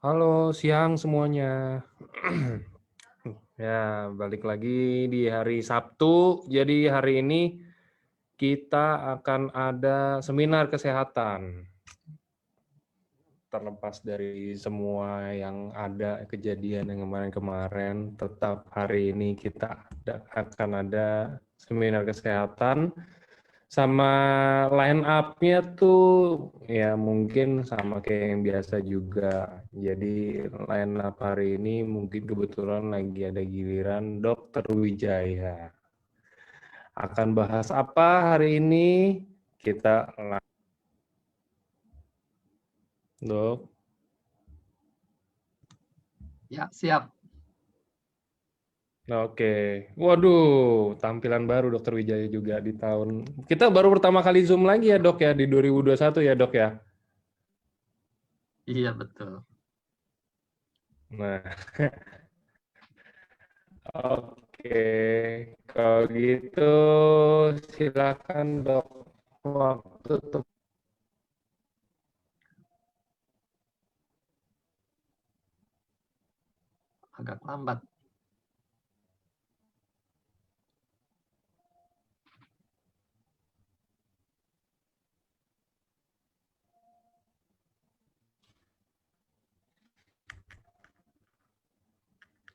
Halo, siang semuanya. Ya, balik lagi di hari Sabtu. Jadi hari ini kita akan ada seminar kesehatan. Terlepas dari semua yang ada kejadian yang kemarin-kemarin, tetap hari ini kita akan ada seminar kesehatan. Sama line up-nya tuh ya mungkin sama kayak yang biasa juga. Jadi line up hari ini mungkin kebetulan lagi ada giliran Dokter Wijaya. Akan bahas apa hari ini? Kita Dok. Ya, siap. Oke. Waduh, tampilan baru Dokter Wijaya juga di tahun. Kita baru pertama kali Zoom lagi ya, Dok ya, di 2021 ya, Dok ya. Iya, betul. Nah, oke, kalau gitu silakan Dok, waktu untuk Agak lambat.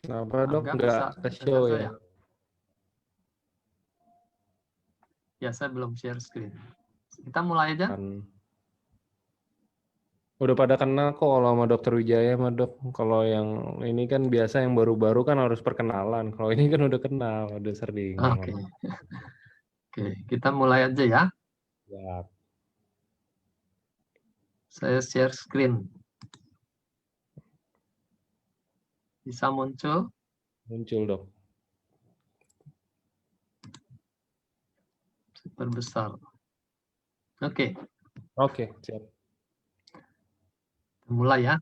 kenapa Dok Agak nggak bisa ke dengar show ya? saya. Ya, saya belum share screen. Kita mulai aja. Udah pada kenal kok kalau sama Dokter Wijaya sama Dok. Kalau yang ini kan biasa yang baru-baru kan harus perkenalan. Kalau ini kan udah kenal, udah sering. Oke. Oke, kita mulai aja ya. Ya, Saya share screen. Bisa muncul? muncul Dok. Perbesar. Oke, Oke, siap. mulai ya.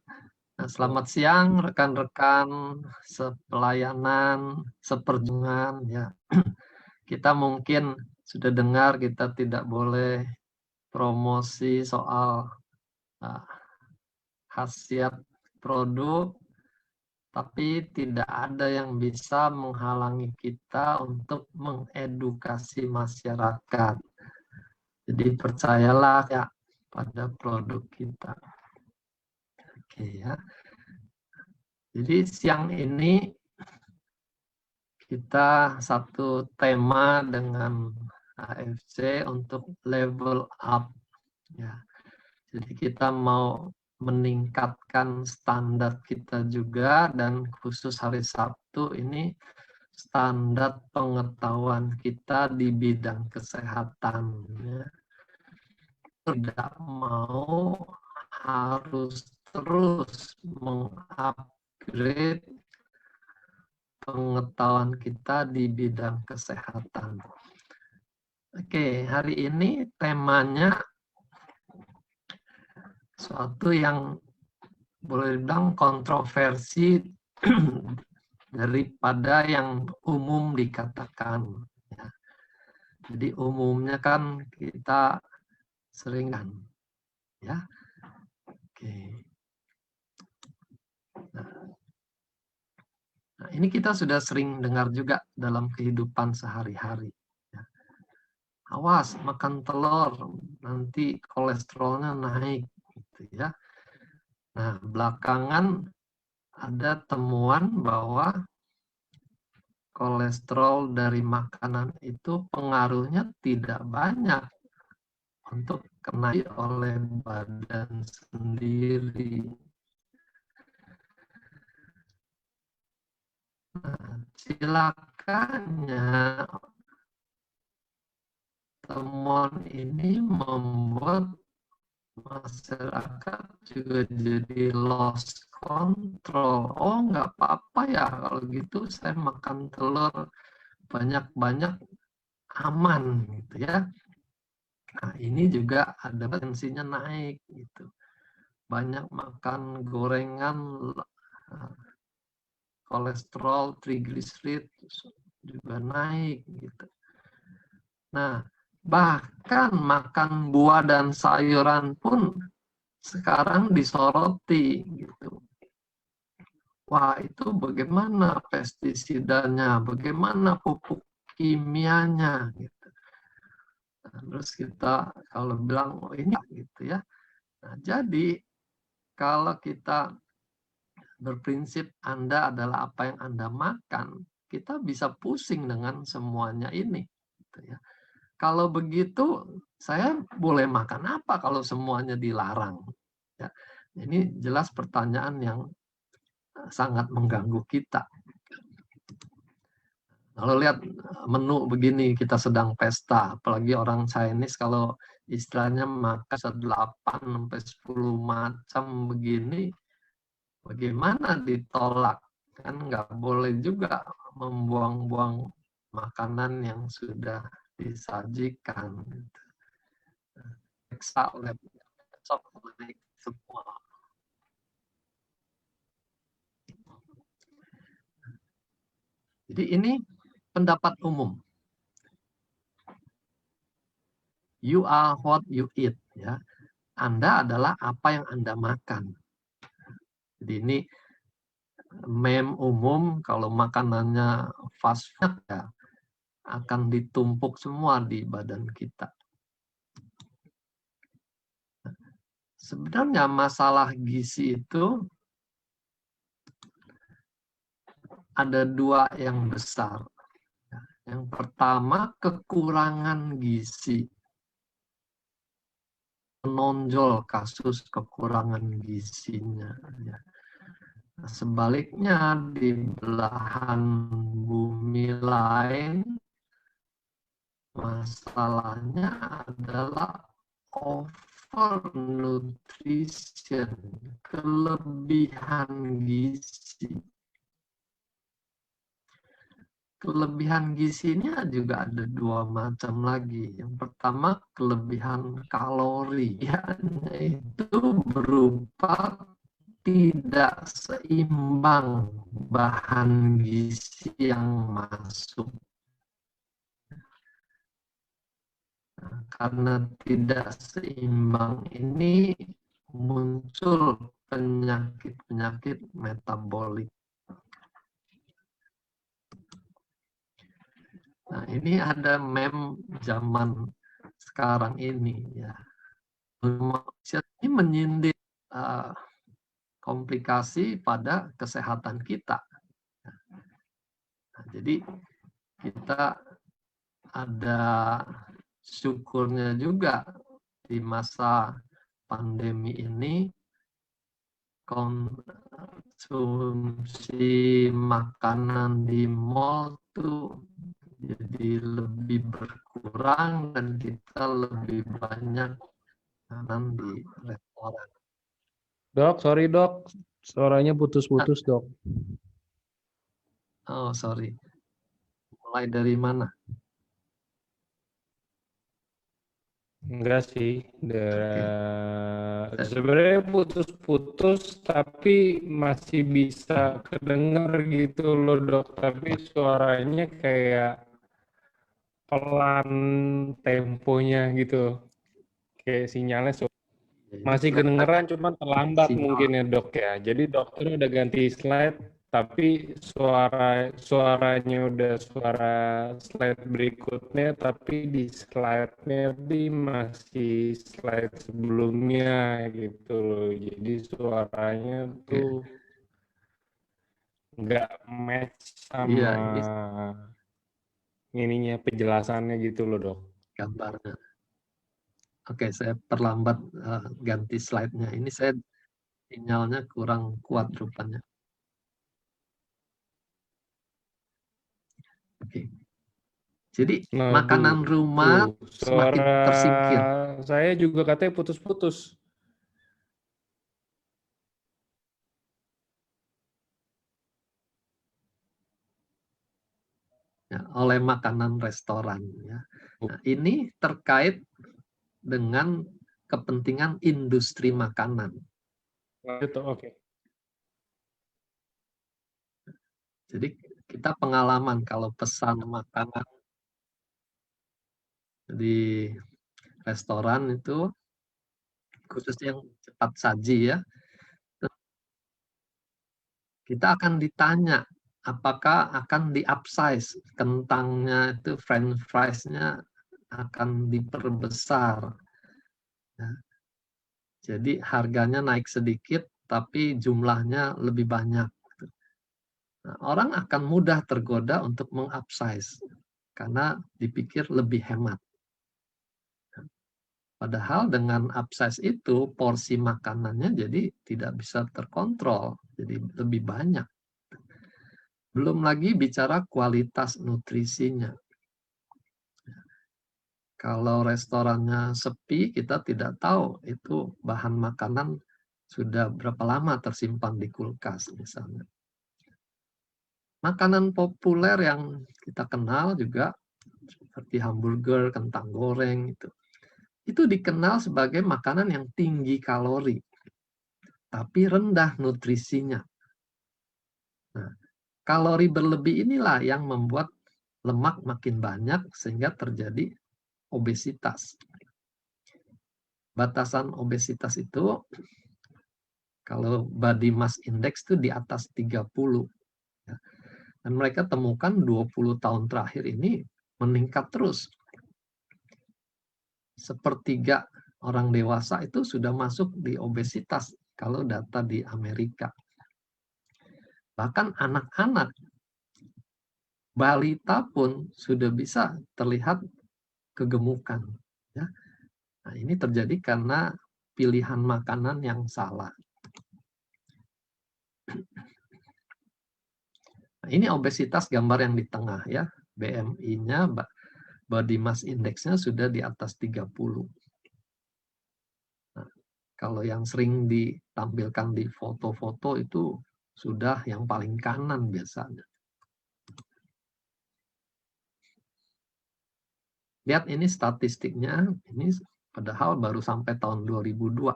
Nah, selamat siang rekan-rekan sepelayanan, seperjuangan ya. Kita mungkin sudah dengar kita tidak boleh promosi soal khasiat produk, tapi tidak ada yang bisa menghalangi kita untuk mengedukasi masyarakat. Jadi percayalah ya pada produk kita. Oke ya. Jadi siang ini kita satu tema dengan AFC untuk level up. Ya. Jadi kita mau meningkatkan standar kita juga, dan khusus hari Sabtu ini standar pengetahuan kita di bidang kesehatan. Ya. Tidak mau harus terus mengupgrade pengetahuan kita di bidang kesehatan. Oke, hari ini temanya suatu yang boleh dibilang kontroversi daripada yang umum dikatakan. Ya. Jadi umumnya kan kita seringan, ya. Oke. Nah, ini kita sudah sering dengar juga dalam kehidupan sehari-hari. Ya. Awas makan telur, nanti kolesterolnya naik, gitu ya. Nah, belakangan ada temuan bahwa kolesterol dari makanan itu pengaruhnya tidak banyak untuk kena oleh badan sendiri. Nah, silakannya temuan ini membuat masyarakat juga jadi lost control. Oh, nggak apa-apa ya kalau gitu saya makan telur banyak-banyak aman gitu ya. Nah, ini juga ada tensinya naik gitu. Banyak makan gorengan, kolesterol, trigliserid juga naik gitu. Nah, bahkan makan buah dan sayuran pun sekarang disoroti gitu. wah itu bagaimana pestisidanya, bagaimana pupuk kimianya, gitu. Nah, terus kita kalau bilang, oh ini gitu ya. Nah, jadi kalau kita berprinsip Anda adalah apa yang Anda makan, kita bisa pusing dengan semuanya ini. Gitu ya. Kalau begitu, saya boleh makan apa kalau semuanya dilarang? Ya, ini jelas pertanyaan yang sangat mengganggu kita. Kalau lihat menu begini, kita sedang pesta, apalagi orang Chinese kalau istilahnya makan 8 sampai 10 macam begini, bagaimana ditolak? Kan nggak boleh juga membuang-buang makanan yang sudah disajikan. Periksa oleh besok semua. Jadi ini pendapat umum. You are what you eat. Ya. Anda adalah apa yang Anda makan. Jadi ini meme umum, kalau makanannya fast food ya akan ditumpuk semua di badan kita. Sebenarnya masalah gizi itu ada dua yang besar. Yang pertama, kekurangan gizi. Menonjol kasus kekurangan gizinya. Sebaliknya, di belahan bumi lain, masalahnya adalah overnutrition, kelebihan gizi. Kelebihan gizinya juga ada dua macam lagi. Yang pertama, kelebihan kalori, yaitu berupa tidak seimbang bahan gizi yang masuk. Nah, karena tidak seimbang ini muncul penyakit-penyakit metabolik. Nah, ini ada meme zaman sekarang ini ya. Ini menyindir komplikasi pada kesehatan kita. Nah, jadi kita ada syukurnya juga di masa pandemi ini konsumsi makanan di mall tuh jadi lebih berkurang dan kita lebih banyak makanan di restoran. Dok, sorry dok, suaranya putus-putus dok. Oh, sorry. Mulai dari mana? Enggak sih, sebenarnya putus-putus tapi masih bisa kedengar gitu loh dok, tapi suaranya kayak pelan temponya gitu, kayak sinyalnya masih kedengeran cuman terlambat mungkin ya dok ya. Jadi dokter udah ganti slide tapi suaranya udah suara slide berikutnya, tapi di slide-nya masih slide sebelumnya gitu loh. Jadi suaranya tuh nggak match sama ininya, penjelasannya gitu loh dok. Gambarnya. Oke, saya perlambat ganti slide-nya. Ini saya sinyalnya kurang kuat rupanya. Oke. Jadi makanan rumah semakin tersingkir. Saya juga katanya putus-putus. Ya, oleh makanan restoran. Ya. Nah, ini terkait dengan kepentingan industri makanan. Oke. Jadi kita pengalaman kalau pesan makanan di restoran itu khusus yang cepat saji ya. kita akan ditanya apakah akan di-upsize kentangnya, itu french fries-nya akan diperbesar. Ya. Jadi harganya naik sedikit, tapi jumlahnya lebih banyak. Nah, orang akan mudah tergoda untuk meng-upsize karena dipikir lebih hemat. Padahal dengan upsize itu porsi makanannya jadi tidak bisa terkontrol, jadi lebih banyak. Belum lagi bicara kualitas nutrisinya. Kalau restorannya sepi, kita tidak tahu itu bahan makanan sudah berapa lama tersimpan di kulkas misalnya. Makanan populer yang kita kenal juga seperti hamburger, kentang goreng itu dikenal sebagai makanan yang tinggi kalori, tapi rendah nutrisinya. Nah, kalori berlebih inilah yang membuat lemak makin banyak sehingga terjadi obesitas. Batasan obesitas itu kalau body mass index itu di atas 30. Dan mereka temukan 20 tahun terakhir ini meningkat terus. Sepertiga orang dewasa itu sudah masuk di obesitas kalau data di Amerika. Bahkan anak-anak, balita pun sudah bisa terlihat kegemukan. Ya. Nah, ini terjadi karena pilihan makanan yang salah. Nah, ini obesitas gambar yang di tengah ya. BMI-nya, body mass index-nya sudah di atas 30. Nah, kalau yang sering ditampilkan di foto-foto itu sudah yang paling kanan biasanya. Lihat ini statistiknya, ini padahal baru sampai tahun 2002.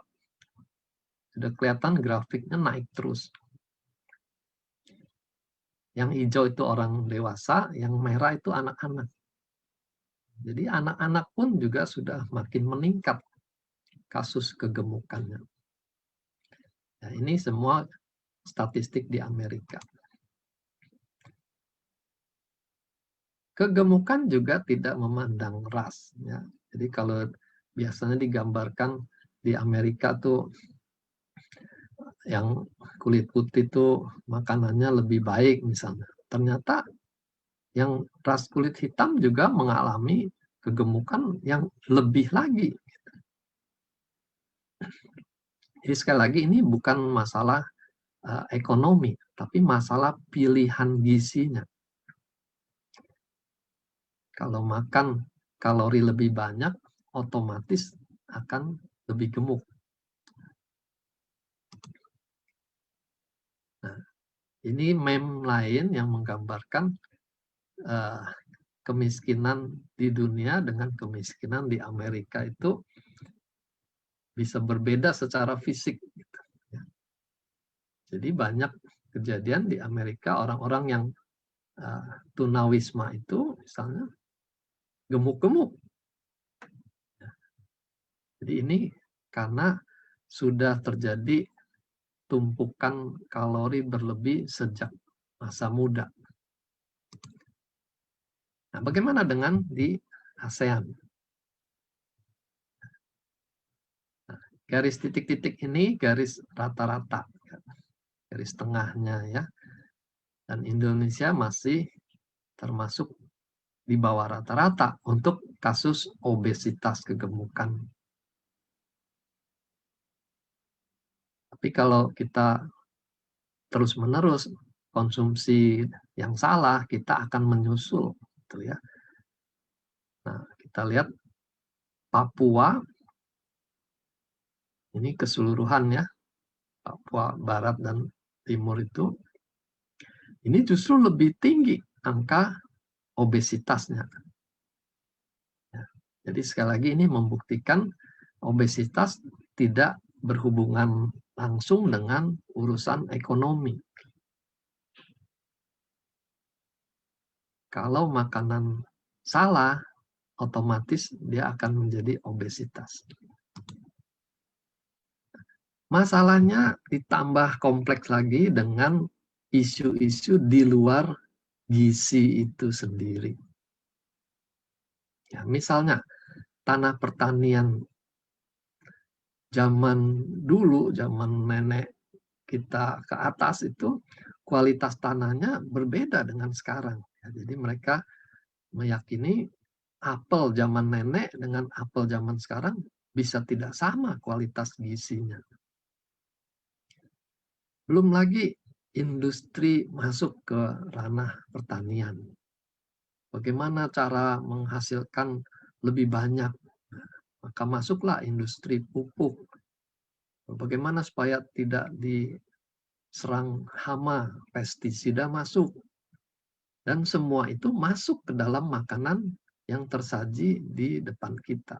Sudah kelihatan grafiknya naik terus. Yang hijau itu orang dewasa, yang merah itu anak-anak. Jadi anak-anak pun juga sudah makin meningkat kasus kegemukannya. Nah, ini semua statistik di Amerika. Kegemukan juga tidak memandang ras. Ya. Jadi kalau biasanya digambarkan di Amerika tuh yang kulit putih tuh makanannya lebih baik misalnya. Ternyata yang ras kulit hitam juga mengalami kegemukan yang lebih lagi. Jadi sekali lagi ini bukan masalah ekonomi, tapi masalah pilihan gizinya. Kalau makan kalori lebih banyak, otomatis akan lebih gemuk. Nah, ini meme lain yang menggambarkan kemiskinan di dunia dengan kemiskinan di Amerika itu bisa berbeda secara fisik. Jadi banyak kejadian di Amerika orang-orang yang tunawisma itu misalnya gemuk-gemuk. Jadi ini karena sudah terjadi tumpukan kalori berlebih sejak masa muda. Nah, bagaimana dengan di ASEAN? Nah, garis titik-titik ini garis rata-rata, garis tengahnya ya. Dan Indonesia masih termasuk di bawah rata-rata untuk kasus obesitas kegemukan. Tapi kalau kita terus-menerus konsumsi yang salah, kita akan menyusul, gitu ya. Nah, kita lihat Papua, ini keseluruhan ya, Papua Barat dan Timur itu, ini justru lebih tinggi angka obesitasnya. Ya. Jadi sekali lagi ini membuktikan obesitas tidak berhubungan langsung dengan urusan ekonomi. Kalau makanan salah, otomatis dia akan menjadi obesitas. Masalahnya ditambah kompleks lagi dengan isu-isu di luar gizi itu sendiri. Ya, misalnya tanah pertanian zaman dulu, zaman nenek kita ke atas itu kualitas tanahnya berbeda dengan sekarang. Ya, jadi mereka meyakini apel zaman nenek dengan apel zaman sekarang bisa tidak sama kualitas gizinya. Belum lagi industri masuk ke ranah pertanian. Bagaimana cara menghasilkan lebih banyak? Maka masuklah industri pupuk. Bagaimana supaya tidak diserang hama, pestisida masuk. Dan semua itu masuk ke dalam makanan yang tersaji di depan kita.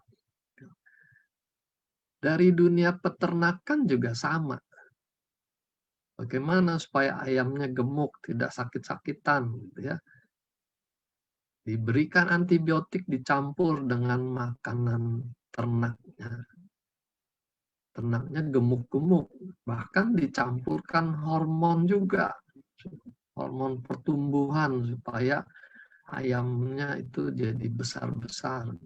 Dari dunia peternakan juga sama. Bagaimana supaya ayamnya gemuk, tidak sakit-sakitan, gitu ya. Diberikan antibiotik dicampur dengan makanan ternaknya. Ternaknya gemuk-gemuk, bahkan dicampurkan hormon juga, hormon pertumbuhan supaya ayamnya itu jadi besar-besar.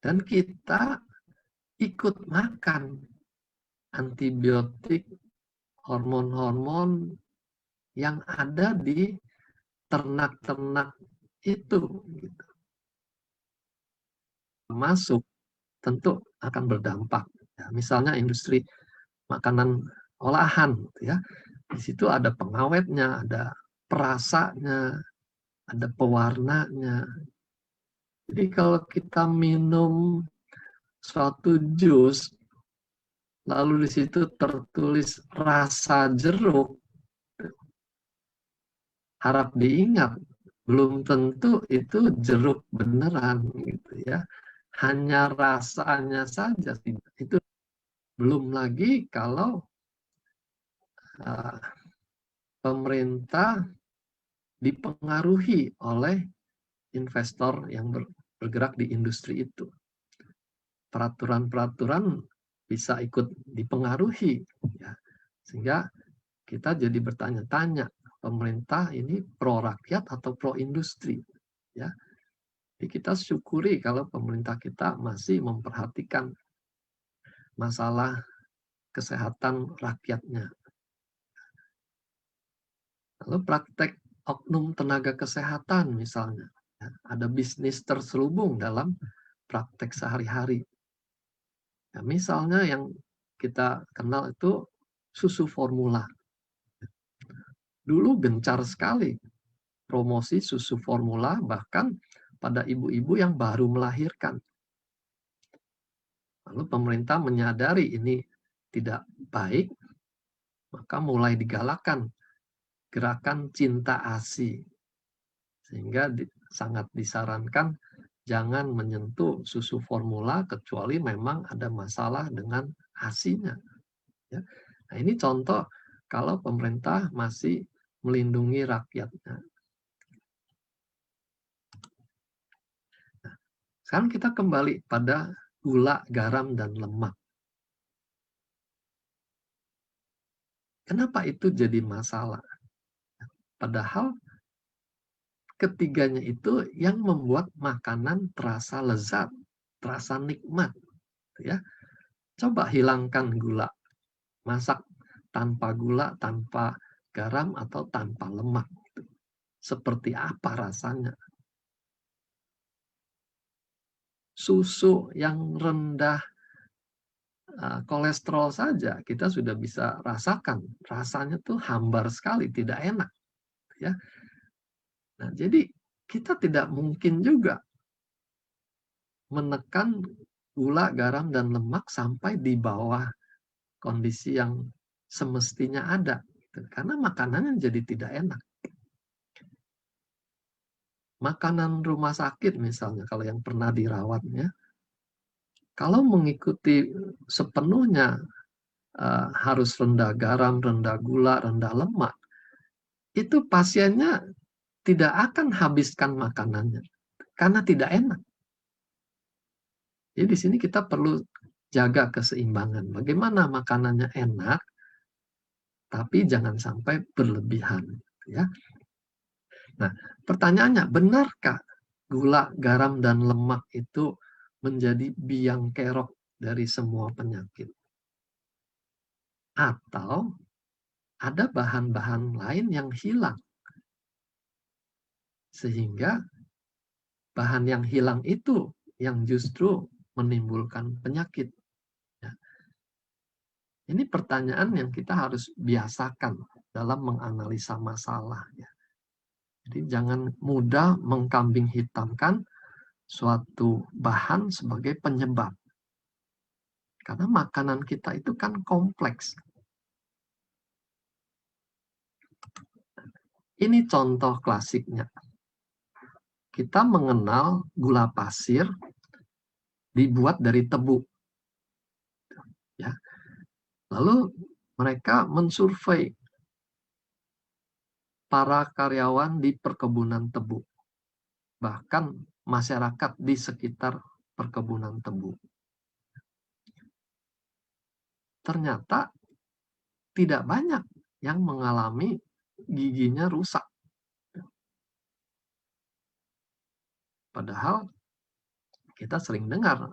Dan kita ikut makan antibiotik, hormon-hormon yang ada di ternak-ternak itu. Gitu. Masuk tentu akan berdampak. Ya, misalnya industri makanan olahan, ya, di situ ada pengawetnya, ada perasanya, ada pewarnanya. Jadi kalau kita minum suatu jus, lalu di situ tertulis rasa jeruk, harap diingat, belum tentu itu jeruk beneran, gitu ya. Hanya rasanya saja, itu belum lagi kalau pemerintah dipengaruhi oleh investor yang bergerak di industri itu. Peraturan-peraturan bisa ikut dipengaruhi, ya. Sehingga kita jadi bertanya-tanya, pemerintah ini pro rakyat atau pro industri, ya. Jadi kita syukuri kalau pemerintah kita masih memperhatikan masalah kesehatan rakyatnya. Lalu praktek oknum tenaga kesehatan misalnya, ya, ada bisnis terselubung dalam praktek sehari-hari. Ya, misalnya yang kita kenal itu susu formula. Dulu gencar sekali promosi susu formula, bahkan pada ibu-ibu yang baru melahirkan. Lalu pemerintah menyadari ini tidak baik, maka mulai digalakkan gerakan cinta ASI. Sehingga sangat disarankan jangan menyentuh susu formula kecuali memang ada masalah dengan ASI-nya. Ya. Nah, ini contoh kalau pemerintah masih melindungi rakyatnya. Nah, sekarang kita kembali pada gula, garam, dan lemak. Kenapa itu jadi masalah? Padahal ketiganya itu yang membuat makanan terasa lezat, terasa nikmat. Ya. Coba hilangkan gula. Masak tanpa gula, tanpa garam, atau tanpa lemak. Seperti apa rasanya? Susu yang rendah kolesterol saja kita sudah bisa rasakan. Rasanya tuh hambar sekali, tidak enak. Ya. Nah, jadi kita tidak mungkin juga menekan gula, garam, dan lemak sampai di bawah kondisi yang semestinya ada. Karena makanannya jadi tidak enak. Makanan rumah sakit misalnya, kalau yang pernah dirawatnya, kalau mengikuti sepenuhnya harus rendah garam, rendah gula, rendah lemak, itu pasiennya tidak akan habiskan makanannya karena tidak enak. Jadi di sini kita perlu jaga keseimbangan. Bagaimana makanannya enak, tapi jangan sampai berlebihan, ya. Nah, pertanyaannya, benarkah gula, garam, dan lemak itu menjadi biang kerok dari semua penyakit? Atau ada bahan-bahan lain yang hilang, sehingga bahan yang hilang itu yang justru menimbulkan penyakit? Ya. Ini pertanyaan yang kita harus biasakan dalam menganalisa masalah. Ya. Jadi jangan mudah mengkambing hitamkan suatu bahan sebagai penyebab. Karena makanan kita itu kan kompleks. Ini contoh klasiknya. Kita mengenal gula pasir dibuat dari tebu. Ya. Lalu mereka mensurvei para karyawan di perkebunan tebu, bahkan masyarakat di sekitar perkebunan tebu. Ternyata tidak banyak yang mengalami giginya rusak. Padahal kita sering dengar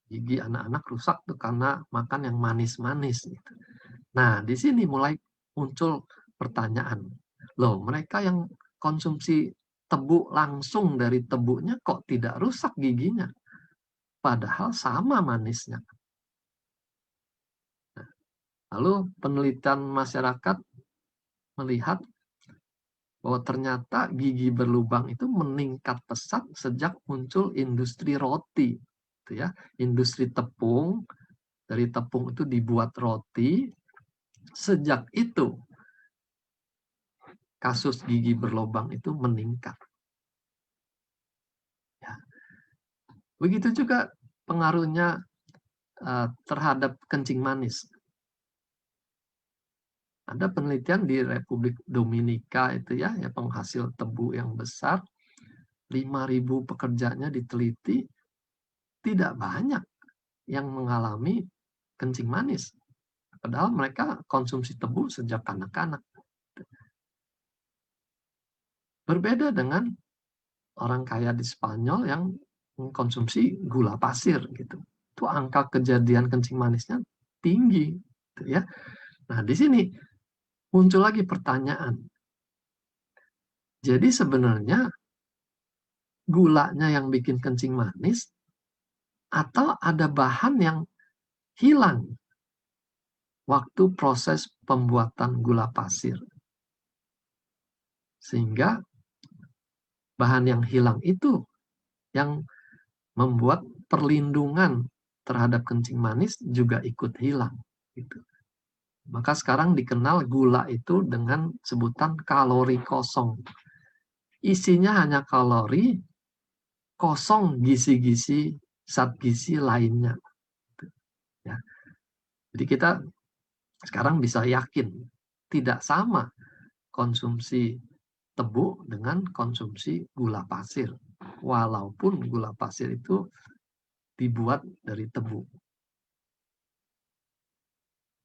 gigi anak-anak rusak tuh karena makan yang manis-manis. Gitu. Nah, di sini mulai muncul pertanyaan. Loh, mereka yang konsumsi tebu langsung dari tebunya kok tidak rusak giginya? Padahal sama manisnya. Nah, lalu penelitian masyarakat melihat bahwa ternyata gigi berlubang itu meningkat pesat sejak muncul industri roti. Gitu ya. Industri tepung, dari tepung itu dibuat roti. Sejak itu, kasus gigi berlubang itu meningkat. Ya. Begitu juga pengaruhnya terhadap kencing manis. Ada penelitian di Republik Dominika itu ya penghasil tebu yang besar, 5.000 pekerjanya diteliti, tidak banyak yang mengalami kencing manis. Padahal mereka konsumsi tebu sejak anak-anak. Berbeda dengan orang kaya di Spanyol yang mengkonsumsi gula pasir gitu. Itu angka kejadian kencing manisnya tinggi, gitu ya. Nah, di sini muncul lagi pertanyaan. Jadi sebenarnya gulanya yang bikin kencing manis atau ada bahan yang hilang waktu proses pembuatan gula pasir. Sehingga bahan yang hilang itu yang membuat perlindungan terhadap kencing manis juga ikut hilang. Gitu. Maka sekarang dikenal gula itu dengan sebutan kalori kosong. Isinya hanya kalori, kosong gizi-gizi, zat gizi lainnya. Ya. Jadi kita sekarang bisa yakin tidak sama konsumsi tebu dengan konsumsi gula pasir. Walaupun gula pasir itu dibuat dari tebu.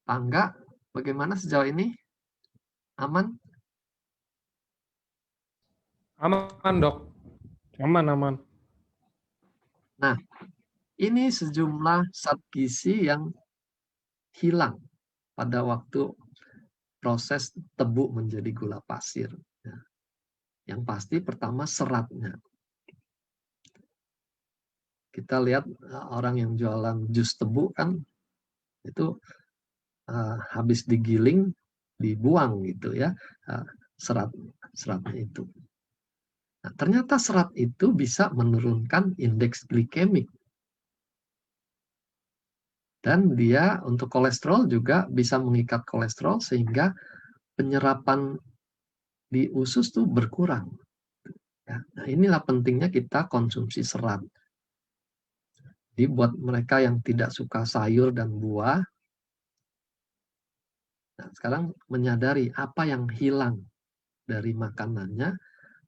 Angga, bagaimana sejauh ini? Aman? Aman, Dok. Aman. Nah, ini sejumlah zat gizi yang hilang pada waktu proses tebu menjadi gula pasir. Yang pasti pertama seratnya. Kita lihat orang yang jualan jus tebu kan itu habis digiling dibuang gitu ya seratnya itu. Nah, ternyata serat itu bisa menurunkan indeks glikemik. Dan dia untuk kolesterol juga bisa mengikat kolesterol sehingga penyerapan di usus tuh berkurang. Ya, nah inilah pentingnya kita konsumsi serat. Jadi buat mereka yang tidak suka sayur dan buah, nah sekarang menyadari apa yang hilang dari makanannya,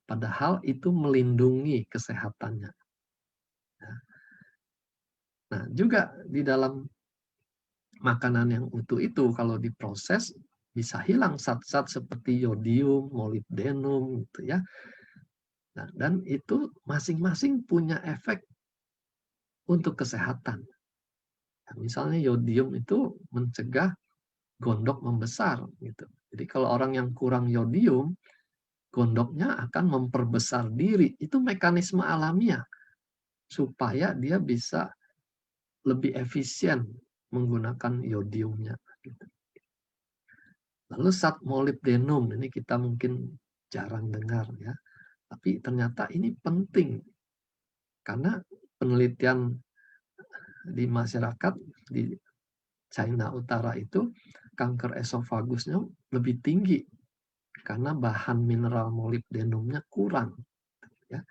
padahal itu melindungi kesehatannya. Nah juga di dalam makanan yang utuh itu kalau diproses bisa hilang zat-zat seperti yodium, molibdenum gitu ya. Nah, dan itu masing-masing punya efek untuk kesehatan. Nah, misalnya yodium itu mencegah gondok membesar gitu. Jadi kalau orang yang kurang yodium, gondoknya akan memperbesar diri. Itu mekanisme alamiah supaya dia bisa lebih efisien menggunakan yodiumnya. Gitu. Lalu zat molibdenum, ini kita mungkin jarang dengar ya. Tapi ternyata ini penting karena penelitian di masyarakat di China Utara itu kanker esofagusnya lebih tinggi karena bahan mineral molibdenumnya kurang. Ya.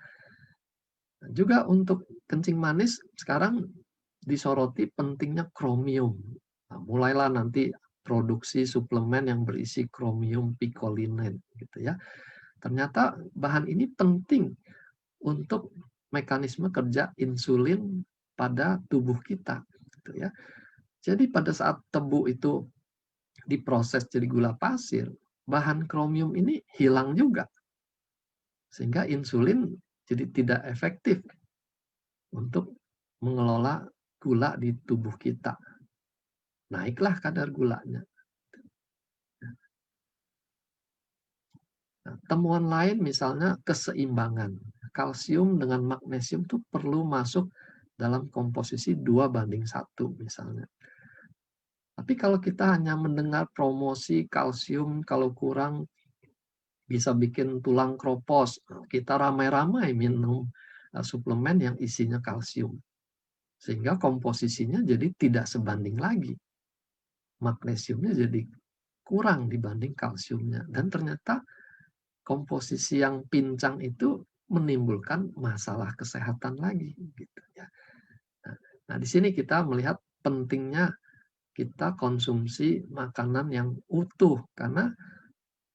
Juga untuk kencing manis sekarang disoroti pentingnya kromium. Nah, mulailah nanti produksi suplemen yang berisi kromium picolinate gitu ya. Ternyata bahan ini penting untuk mekanisme kerja insulin pada tubuh kita gitu ya. Jadi pada saat tebu itu diproses jadi gula pasir, bahan kromium ini hilang juga. Sehingga insulin jadi tidak efektif untuk mengelola gula di tubuh kita. Naiklah kadar gulanya. Nah, temuan lain misalnya keseimbangan. Kalsium dengan magnesium itu perlu masuk dalam komposisi 2:1 misalnya. Tapi kalau kita hanya mendengar promosi kalsium kalau kurang bisa bikin tulang kropos, kita ramai-ramai minum suplemen yang isinya kalsium. Sehingga komposisinya jadi tidak sebanding lagi. Magnesiumnya jadi kurang dibanding kalsiumnya. Dan ternyata komposisi yang pincang itu menimbulkan masalah kesehatan lagi. Gitu ya. Nah, di sini kita melihat pentingnya kita konsumsi makanan yang utuh. Karena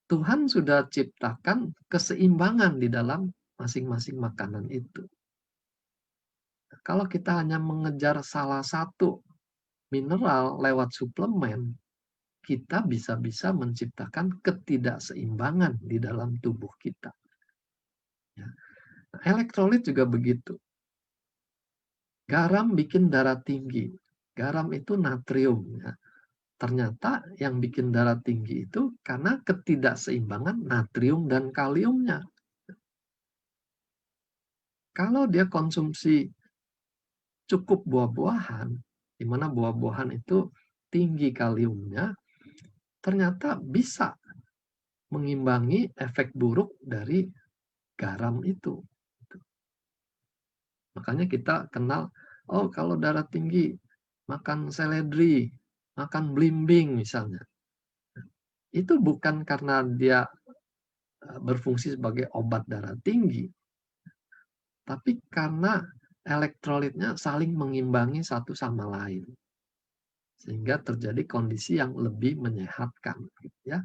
Tuhan sudah ciptakan keseimbangan di dalam masing-masing makanan itu. Kalau kita hanya mengejar salah satu mineral lewat suplemen, kita bisa-bisa menciptakan ketidakseimbangan di dalam tubuh kita. Ya. Nah, elektrolit juga begitu. Garam bikin darah tinggi. Garam itu natrium. Ya. Ternyata yang bikin darah tinggi itu karena ketidakseimbangan natrium dan kaliumnya. Kalau dia konsumsi cukup buah-buahan, di mana buah-buahan itu tinggi kaliumnya, ternyata bisa mengimbangi efek buruk dari garam itu. Makanya kita kenal, oh kalau darah tinggi, makan seledri, makan belimbing misalnya. Itu bukan karena dia berfungsi sebagai obat darah tinggi, tapi karena elektrolitnya saling mengimbangi satu sama lain. Sehingga terjadi kondisi yang lebih menyehatkan. Gitu ya.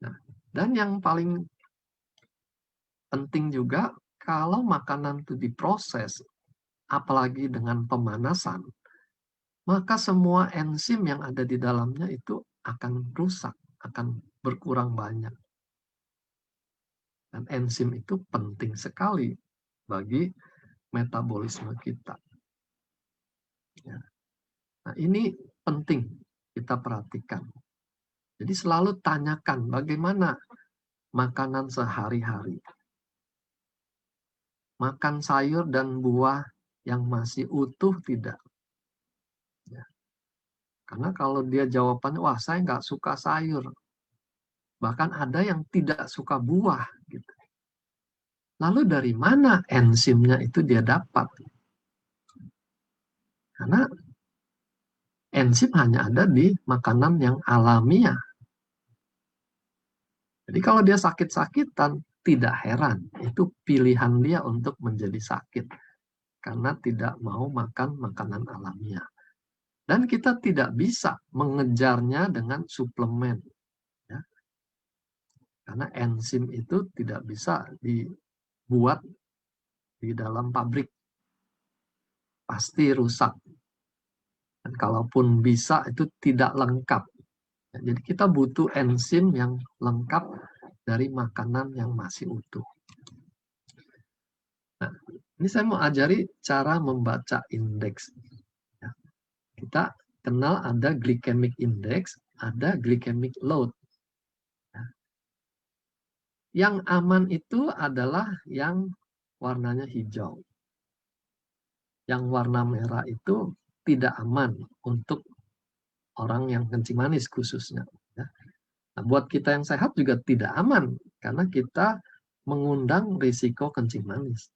Nah, dan yang paling penting juga, kalau makanan itu diproses, apalagi dengan pemanasan, maka semua enzim yang ada di dalamnya itu akan rusak, akan berkurang banyak. Dan enzim itu penting sekali bagi metabolisme kita. Ya. Nah, ini penting kita perhatikan. Jadi selalu tanyakan bagaimana makanan sehari-hari. Makan sayur dan buah yang masih utuh tidak? Ya. Karena kalau dia jawabannya, wah saya nggak suka sayur. Bahkan ada yang tidak suka buah. Gitu. Lalu dari mana enzimnya itu dia dapat? Karena enzim hanya ada di makanan yang alamiah. Jadi kalau dia sakit-sakitan, tidak heran. Itu pilihan dia untuk menjadi sakit. Karena tidak mau makan makanan alamiah. Dan kita tidak bisa mengejarnya dengan suplemen. Ya. Karena enzim itu tidak bisa dibuat di dalam pabrik. Pasti rusak. Dan kalaupun bisa, itu tidak lengkap. Jadi kita butuh enzim yang lengkap dari makanan yang masih utuh. Nah, ini saya mau ajari cara membaca indeks. Kita kenal ada glycemic index, ada glycemic load. Yang aman itu adalah yang warnanya hijau. Yang warna merah itu tidak aman untuk orang yang kencing manis khususnya. Nah, buat kita yang sehat juga tidak aman karena kita mengundang risiko kencing manis.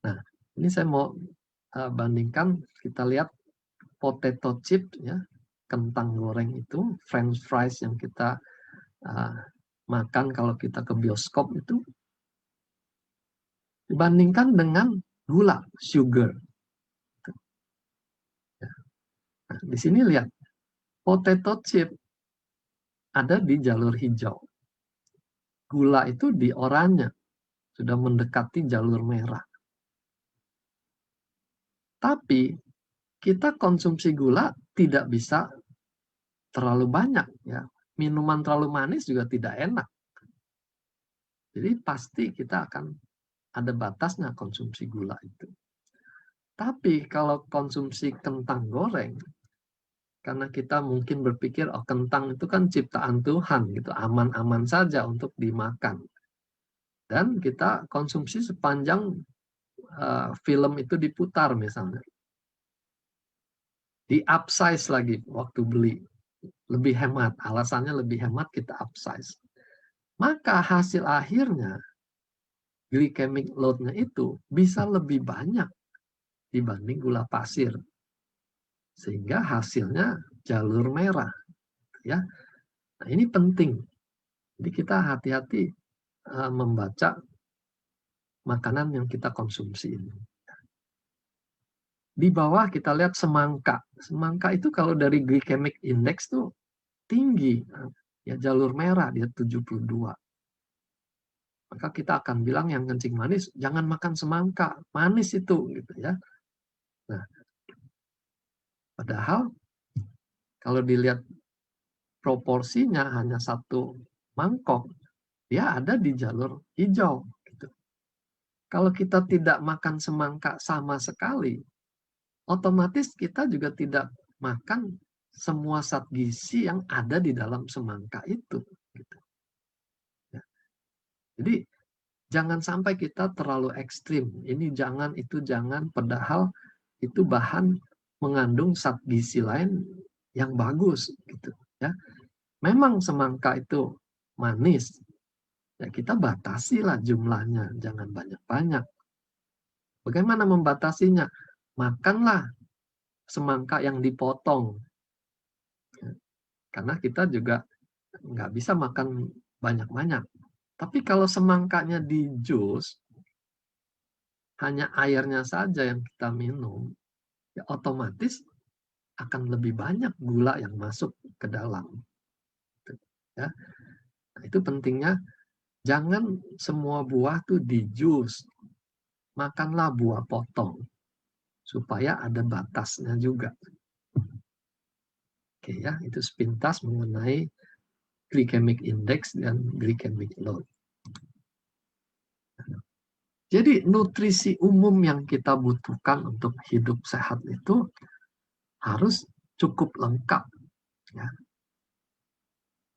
Nah, ini saya mau bandingkan, kita lihat potato chip, ya, kentang goreng itu, French fries yang kita makan kalau kita ke bioskop itu, dibandingkan dengan gula, sugar. Nah, di sini lihat, potato chip ada di jalur hijau. Gula itu di oranye, sudah mendekati jalur merah. Tapi kita konsumsi gula tidak bisa terlalu banyak, ya. Minuman terlalu manis juga tidak enak. Jadi pasti kita akan ada batasnya konsumsi gula itu. Tapi kalau konsumsi kentang goreng, karena kita mungkin berpikir, oh kentang itu kan ciptaan Tuhan, gitu, aman-aman saja untuk dimakan. Dan kita konsumsi sepanjang film itu diputar misalnya. Di upsize lagi waktu beli. Lebih hemat, alasannya lebih hemat kita upsize. Maka hasil akhirnya, glycemic load-nya itu bisa lebih banyak dibanding gula pasir. Sehingga hasilnya jalur merah. Ya. Nah, ini penting. Jadi kita hati-hati membaca makanan yang kita konsumsi ini. Di bawah kita lihat semangka. Semangka itu kalau dari glycemic index tuh tinggi. Ya, jalur merah dia 72. Maka kita akan bilang yang kencing manis, jangan makan semangka, manis itu, gitu ya. Nah, padahal kalau dilihat proporsinya hanya satu mangkok, dia ada di jalur hijau. Gitu. Kalau kita tidak makan semangka sama sekali, otomatis kita juga tidak makan semua zat gizi yang ada di dalam semangka itu. Gitu. Ya. Jadi jangan sampai kita terlalu ekstrim. Ini jangan, itu jangan, padahal itu bahan mengandung zat gizi lain yang bagus. Gitu. Ya. Memang semangka itu manis, ya kita batasilah jumlahnya, jangan banyak-banyak. Bagaimana membatasinya? Makanlah semangka yang dipotong. Karena kita juga nggak bisa makan banyak-banyak. Tapi kalau semangkanya di jus, hanya airnya saja yang kita minum, ya otomatis akan lebih banyak gula yang masuk ke dalam. Ya. Nah, itu pentingnya, jangan semua buah tuh di jus. Makanlah buah potong supaya ada batasnya juga. Oke ya, itu sepintas mengenai glycemic index dan glycemic load. Jadi nutrisi umum yang kita butuhkan untuk hidup sehat itu harus cukup lengkap. Ya.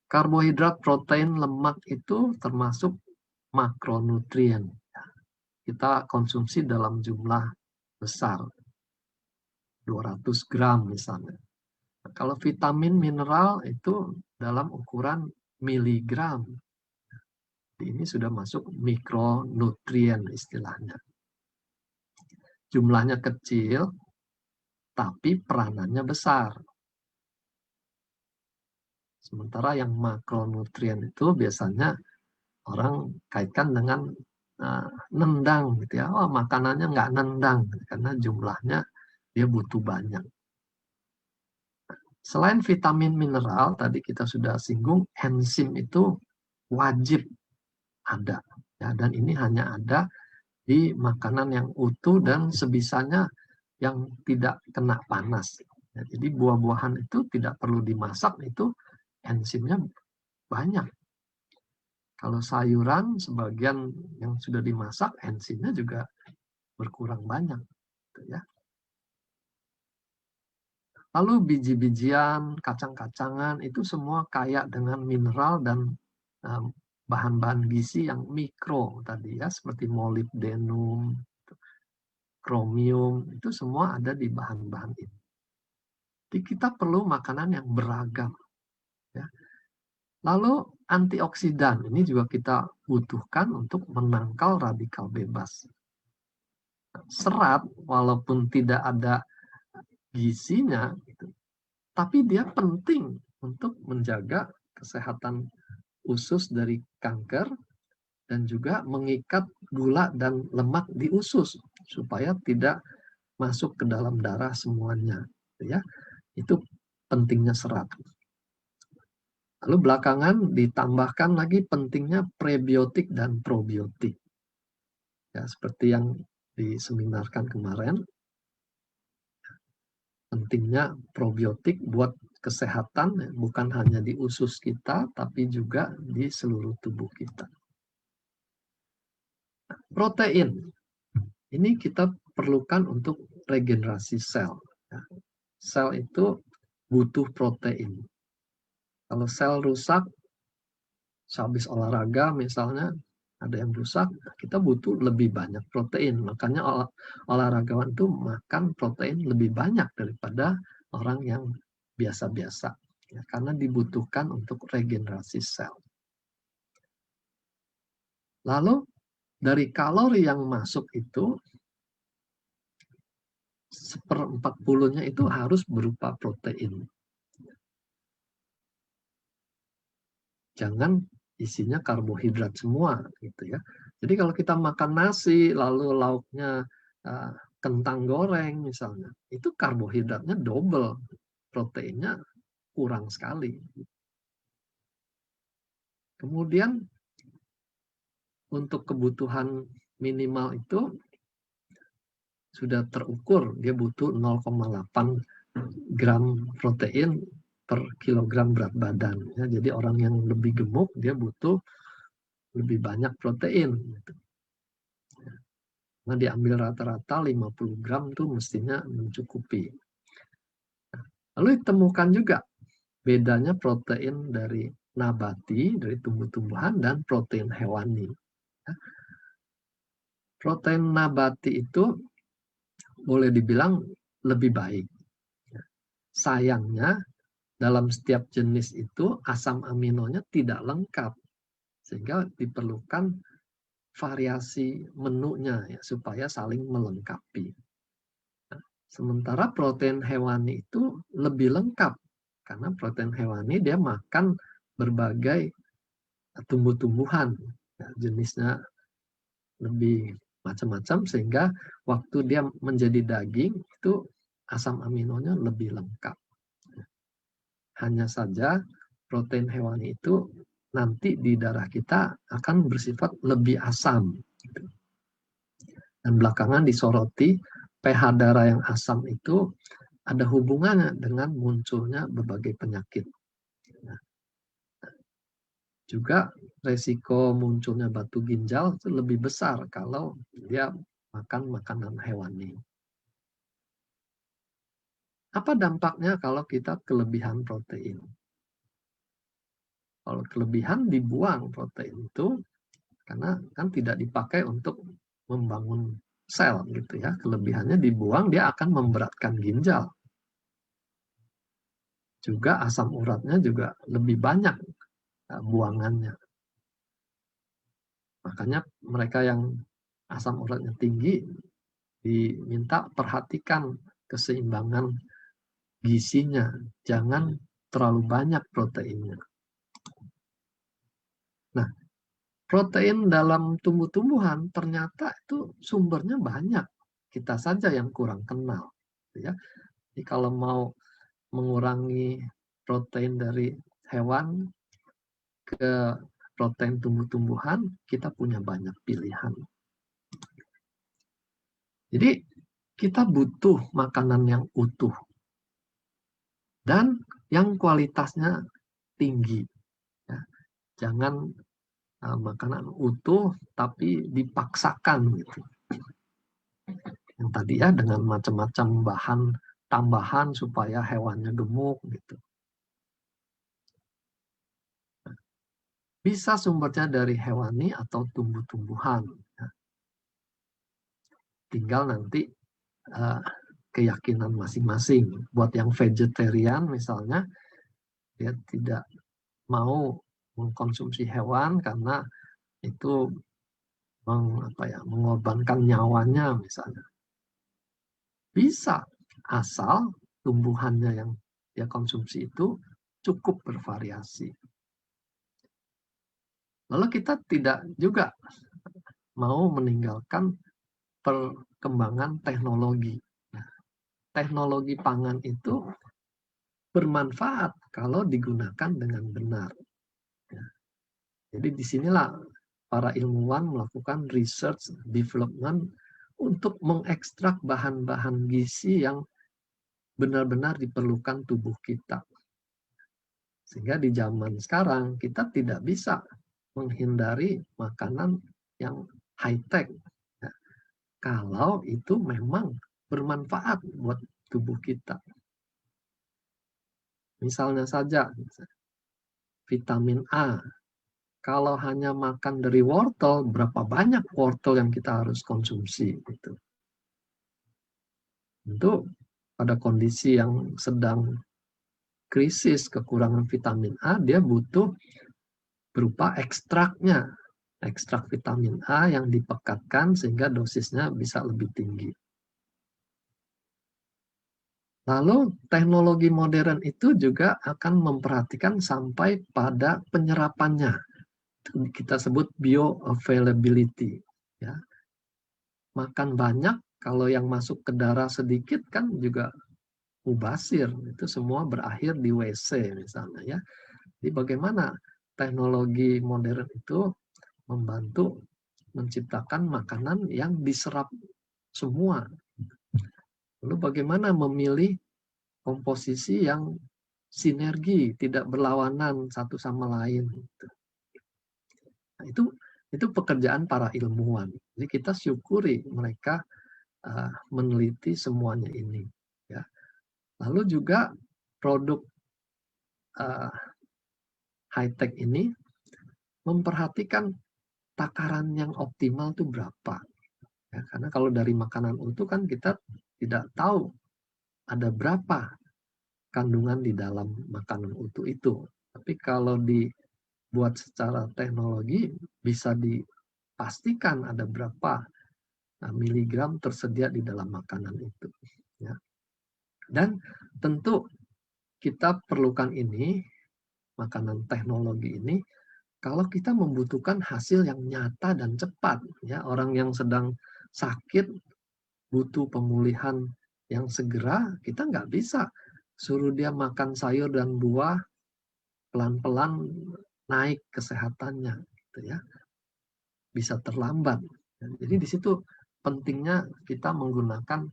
Karbohidrat, protein, lemak itu termasuk makronutrien. Kita konsumsi dalam jumlah besar, 200 gram misalnya. Nah, kalau vitamin, mineral itu dalam ukuran miligram. Ini sudah masuk mikronutrien istilahnya. Jumlahnya kecil, tapi peranannya besar. Sementara yang makronutrien itu biasanya orang kaitkan dengan nendang, gitu ya. Oh, makanannya nggak nendang karena jumlahnya dia butuh banyak. Selain vitamin mineral, tadi kita sudah singgung, enzim itu wajib ada. Ya, dan ini hanya ada di makanan yang utuh dan sebisanya yang tidak kena panas. Ya, jadi buah-buahan itu tidak perlu dimasak, itu enzimnya banyak. Kalau sayuran sebagian yang sudah dimasak, enzimnya juga berkurang banyak. Gitu ya. Lalu biji-bijian, kacang-kacangan itu semua kaya dengan mineral dan bahan-bahan gizi yang mikro tadi ya, seperti molibdenum, kromium, itu semua ada di bahan-bahan ini. Jadi kita perlu makanan yang beragam. Ya. Lalu antioksidan, ini juga kita butuhkan untuk menangkal radikal bebas. Serat, walaupun tidak ada gizinya, tapi dia penting untuk menjaga kesehatan usus dari kanker dan juga mengikat gula dan lemak di usus supaya tidak masuk ke dalam darah semuanya, ya. Itu pentingnya serat. Lalu belakangan ditambahkan lagi pentingnya prebiotik dan probiotik. Ya, seperti yang diseminarkan kemarin, pentingnya probiotik buat kesehatan bukan hanya di usus kita, tapi juga di seluruh tubuh kita. Protein, ini kita perlukan untuk regenerasi sel. Sel itu butuh protein. Kalau sel rusak, sehabis olahraga misalnya, ada yang rusak, kita butuh lebih banyak protein. Makanya olahragawan itu makan protein lebih banyak daripada orang yang biasa-biasa. Ya, karena dibutuhkan untuk regenerasi sel. Lalu dari kalori yang masuk itu, 1/40-nya itu harus berupa protein. Jangan isinya karbohidrat semua gitu ya. Jadi kalau kita makan nasi lalu lauknya kentang goreng misalnya, itu karbohidratnya double, proteinnya kurang sekali. Kemudian untuk kebutuhan minimal itu sudah terukur, dia butuh 0,8 gram protein per kilogram berat badan. Ya, jadi orang yang lebih gemuk dia butuh lebih banyak protein. Nah, diambil rata-rata 50 gram tuh mestinya mencukupi. Lalu ditemukan juga bedanya protein dari nabati, dari tumbuh-tumbuhan, dan protein hewani. Protein nabati itu boleh dibilang lebih baik. Sayangnya, dalam setiap jenis itu asam aminonya tidak lengkap. Sehingga diperlukan variasi menunya ya, supaya saling melengkapi. Sementara protein hewani itu lebih lengkap. Karena protein hewani dia makan berbagai tumbuh-tumbuhan. Ya, jenisnya lebih macam-macam sehingga waktu dia menjadi daging itu asam aminonya lebih lengkap. Hanya saja protein hewani itu nanti di darah kita akan bersifat lebih asam. Dan belakangan disoroti pH darah yang asam itu ada hubungannya dengan munculnya berbagai penyakit. Juga resiko munculnya batu ginjal itu lebih besar kalau dia makan makanan hewani. Apa dampaknya kalau kita kelebihan protein? Kalau kelebihan dibuang protein itu karena kan tidak dipakai untuk membangun sel gitu ya. Kelebihannya dibuang, dia akan memberatkan ginjal. Juga asam uratnya juga lebih banyak buangannya. Makanya mereka yang asam uratnya tinggi diminta perhatikan keseimbangan gizinya, jangan terlalu banyak proteinnya. Nah, protein dalam tumbuh-tumbuhan ternyata itu sumbernya banyak. Kita saja yang kurang kenal. Ya. Jadi kalau mau mengurangi protein dari hewan ke protein tumbuh-tumbuhan, kita punya banyak pilihan. Jadi kita butuh makanan yang utuh. dan yang kualitasnya tinggi. Ya. Jangan makanan utuh tapi dipaksakan gitu. Yang tadi ya dengan macam-macam bahan tambahan supaya hewannya gemuk gitu. Bisa sumbernya dari hewani atau tumbuh-tumbuhan. Ya. Tinggal nanti keyakinan masing-masing. Buat yang vegetarian misalnya, dia tidak mau mengkonsumsi hewan karena itu mengorbankan nyawanya misalnya. Bisa, asal tumbuhannya yang dia konsumsi itu cukup bervariasi. Lalu kita tidak juga mau meninggalkan perkembangan teknologi. Nah, teknologi pangan itu bermanfaat kalau digunakan dengan benar. Ya. Jadi disinilah para ilmuwan melakukan research development untuk mengekstrak bahan-bahan gizi yang benar-benar diperlukan tubuh kita. Sehingga di zaman sekarang kita tidak bisa menghindari makanan yang high-tech. Ya, kalau itu memang bermanfaat buat tubuh kita. Misalnya saja, vitamin A. Kalau hanya makan dari wortel, berapa banyak wortel yang kita harus konsumsi? Gitu. Tentu pada kondisi yang sedang krisis kekurangan vitamin A, dia butuh berupa ekstraknya. Ekstrak vitamin A yang dipekatkan sehingga dosisnya bisa lebih tinggi. Lalu teknologi modern itu juga akan memperhatikan sampai pada penyerapannya. Kita sebut bioavailability. Ya. Makan banyak, kalau yang masuk ke darah sedikit kan juga mubasir. Itu semua berakhir di WC misalnya. Ya. Jadi bagaimana teknologi modern itu membantu menciptakan makanan yang diserap semua. Lalu bagaimana memilih komposisi yang sinergi, tidak berlawanan satu sama lain. Nah, itu pekerjaan para ilmuwan. Jadi kita syukuri mereka meneliti semuanya ini. Ya. Lalu juga produk high-tech ini memperhatikan takaran yang optimal itu berapa. Ya, karena kalau dari makanan utuh kan kita tidak tahu ada berapa kandungan di dalam makanan utuh itu. Tapi kalau dibuat secara teknologi bisa dipastikan ada berapa miligram tersedia di dalam makanan itu. Ya. Dan tentu kita perlukan ini, makanan teknologi ini, kalau kita membutuhkan hasil yang nyata dan cepat. Ya, orang yang sedang sakit butuh pemulihan yang segera, kita nggak bisa suruh dia makan sayur dan buah pelan-pelan naik kesehatannya, gitu ya. Bisa terlambat. Jadi di situ pentingnya kita menggunakan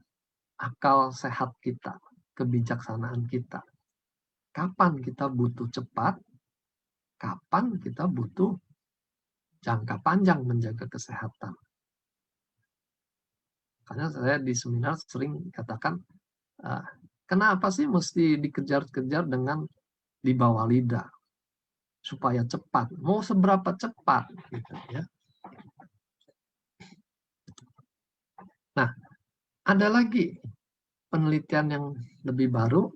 akal sehat kita, kebijaksanaan kita. Kapan kita butuh cepat, kapan kita butuh jangka panjang menjaga kesehatan. Karena saya di seminar sering katakan, kenapa sih mesti dikejar-kejar dengan di bawah lidah? Supaya cepat. Mau seberapa cepat? Gitu, ya. Nah, ada lagi penelitian yang lebih baru,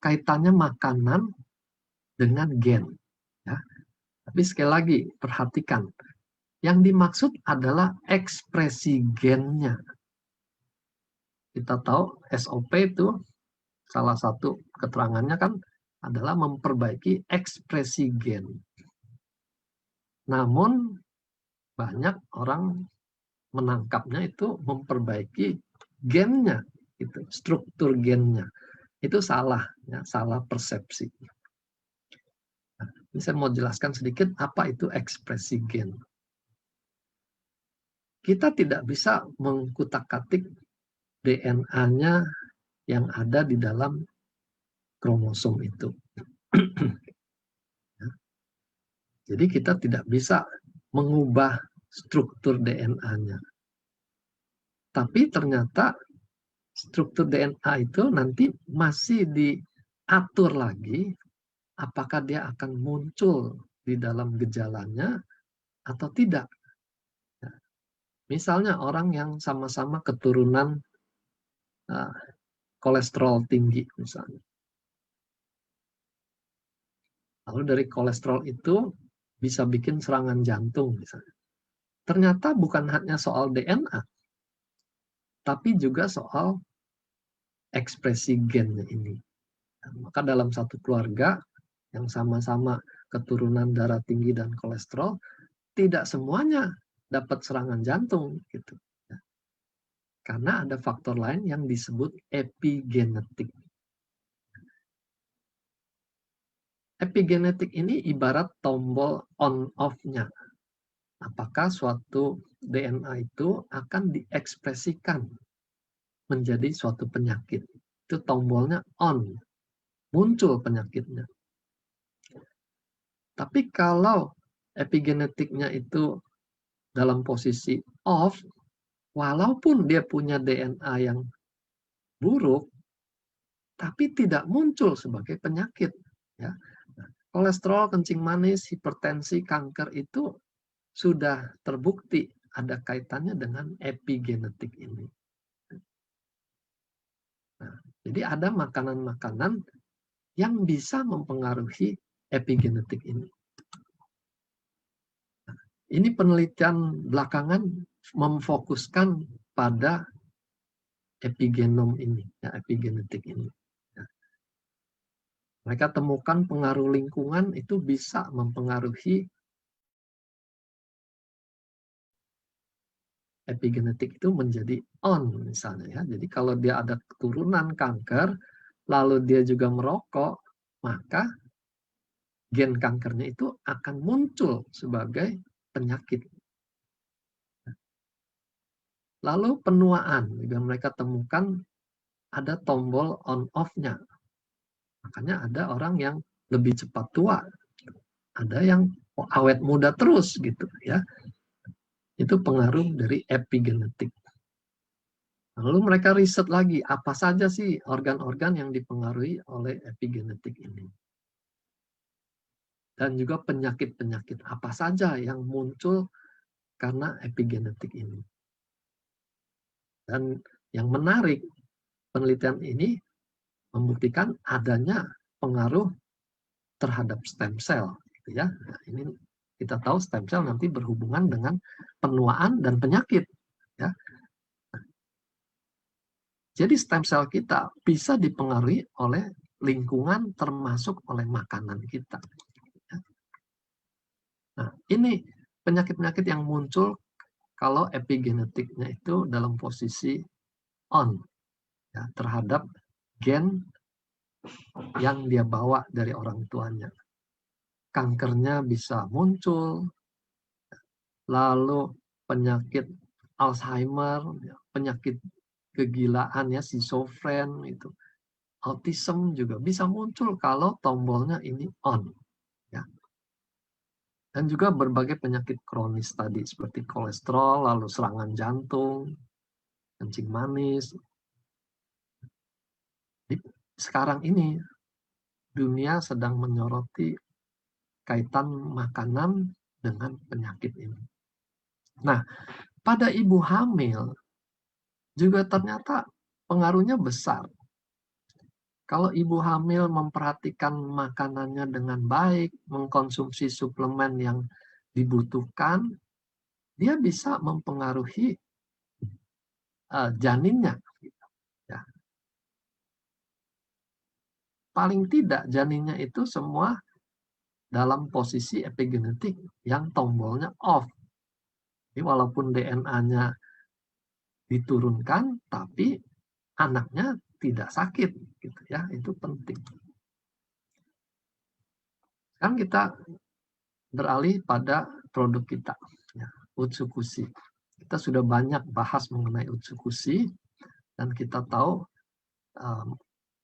kaitannya makanan dengan gen. Ya. Tapi sekali lagi, perhatikan. Yang dimaksud adalah ekspresi gennya. Kita tahu SOP itu salah satu keterangannya kan adalah memperbaiki ekspresi gen. Namun banyak orang menangkapnya itu memperbaiki gennya, itu struktur gennya. Itu salah, ya, salah persepsi. Nah, ini saya mau jelaskan sedikit apa itu ekspresi gen. Kita tidak bisa mengkutak-katik DNA-nya yang ada di dalam kromosom itu. Jadi kita tidak bisa mengubah struktur DNA-nya. Tapi ternyata struktur DNA itu nanti masih diatur lagi apakah dia akan muncul di dalam gejalanya atau tidak. Misalnya orang yang sama-sama keturunan kolesterol tinggi misalnya. Lalu dari kolesterol itu bisa bikin serangan jantung misalnya. Ternyata bukan hanya soal DNA, tapi juga soal ekspresi gennya ini. Maka dalam satu keluarga yang sama-sama keturunan darah tinggi dan kolesterol, tidak semuanya dapat serangan jantung gitu. Karena ada faktor lain yang disebut epigenetik. Epigenetik ini ibarat tombol on-off-nya. Apakah suatu DNA itu akan diekspresikan menjadi suatu penyakit. Itu tombolnya on, muncul penyakitnya. Tapi kalau epigenetiknya itu dalam posisi off, walaupun dia punya DNA yang buruk, tapi tidak muncul sebagai penyakit. Ya. Kolesterol, kencing manis, hipertensi, kanker itu sudah terbukti ada kaitannya dengan epigenetik ini. Nah, jadi ada makanan-makanan yang bisa mempengaruhi epigenetik ini. Nah, ini penelitian belakangan memfokuskan pada epigenom ini, ya, epigenetik ini. Mereka temukan pengaruh lingkungan itu bisa mempengaruhi epigenetik itu menjadi on misalnya ya. Jadi kalau dia ada keturunan kanker, lalu dia juga merokok, maka gen kankernya itu akan muncul sebagai penyakit. Lalu penuaan, juga mereka temukan ada tombol on off-nya. Makanya ada orang yang lebih cepat tua, ada yang awet muda terus gitu ya. Itu pengaruh dari epigenetik. Lalu mereka riset lagi, apa saja sih organ-organ yang dipengaruhi oleh epigenetik ini. Dan juga penyakit-penyakit apa saja yang muncul karena epigenetik ini. Dan yang menarik, penelitian ini membuktikan adanya pengaruh terhadap stem cell. Gitu ya. Nah, ini kita tahu stem cell nanti berhubungan dengan penuaan dan penyakit. Ya. Jadi stem cell kita bisa dipengaruhi oleh lingkungan termasuk oleh makanan kita. Nah, ini penyakit-penyakit yang muncul kalau epigenetiknya itu dalam posisi on ya, terhadap gen yang dia bawa dari orang tuanya. Kankernya bisa muncul, lalu penyakit Alzheimer, penyakit kegilaan ya, schizofren itu, autism juga bisa muncul kalau tombolnya ini on. Ya. Dan juga berbagai penyakit kronis tadi seperti kolesterol, lalu serangan jantung, kencing manis. Sekarang ini dunia sedang menyoroti kaitan makanan dengan penyakit ini. Nah, pada ibu hamil juga ternyata pengaruhnya besar. Kalau ibu hamil memperhatikan makanannya dengan baik, mengkonsumsi suplemen yang dibutuhkan, dia bisa mempengaruhi janinnya. Ya. Paling tidak janinnya itu semua dalam posisi epigenetik yang tombolnya off. Jadi walaupun DNA-nya diturunkan, tapi anaknya tidak sakit, gitu ya. Itu penting. Sekarang kita beralih pada produk kita, ya, Utsukushi. Kita sudah banyak bahas mengenai Utsukushi dan kita tahu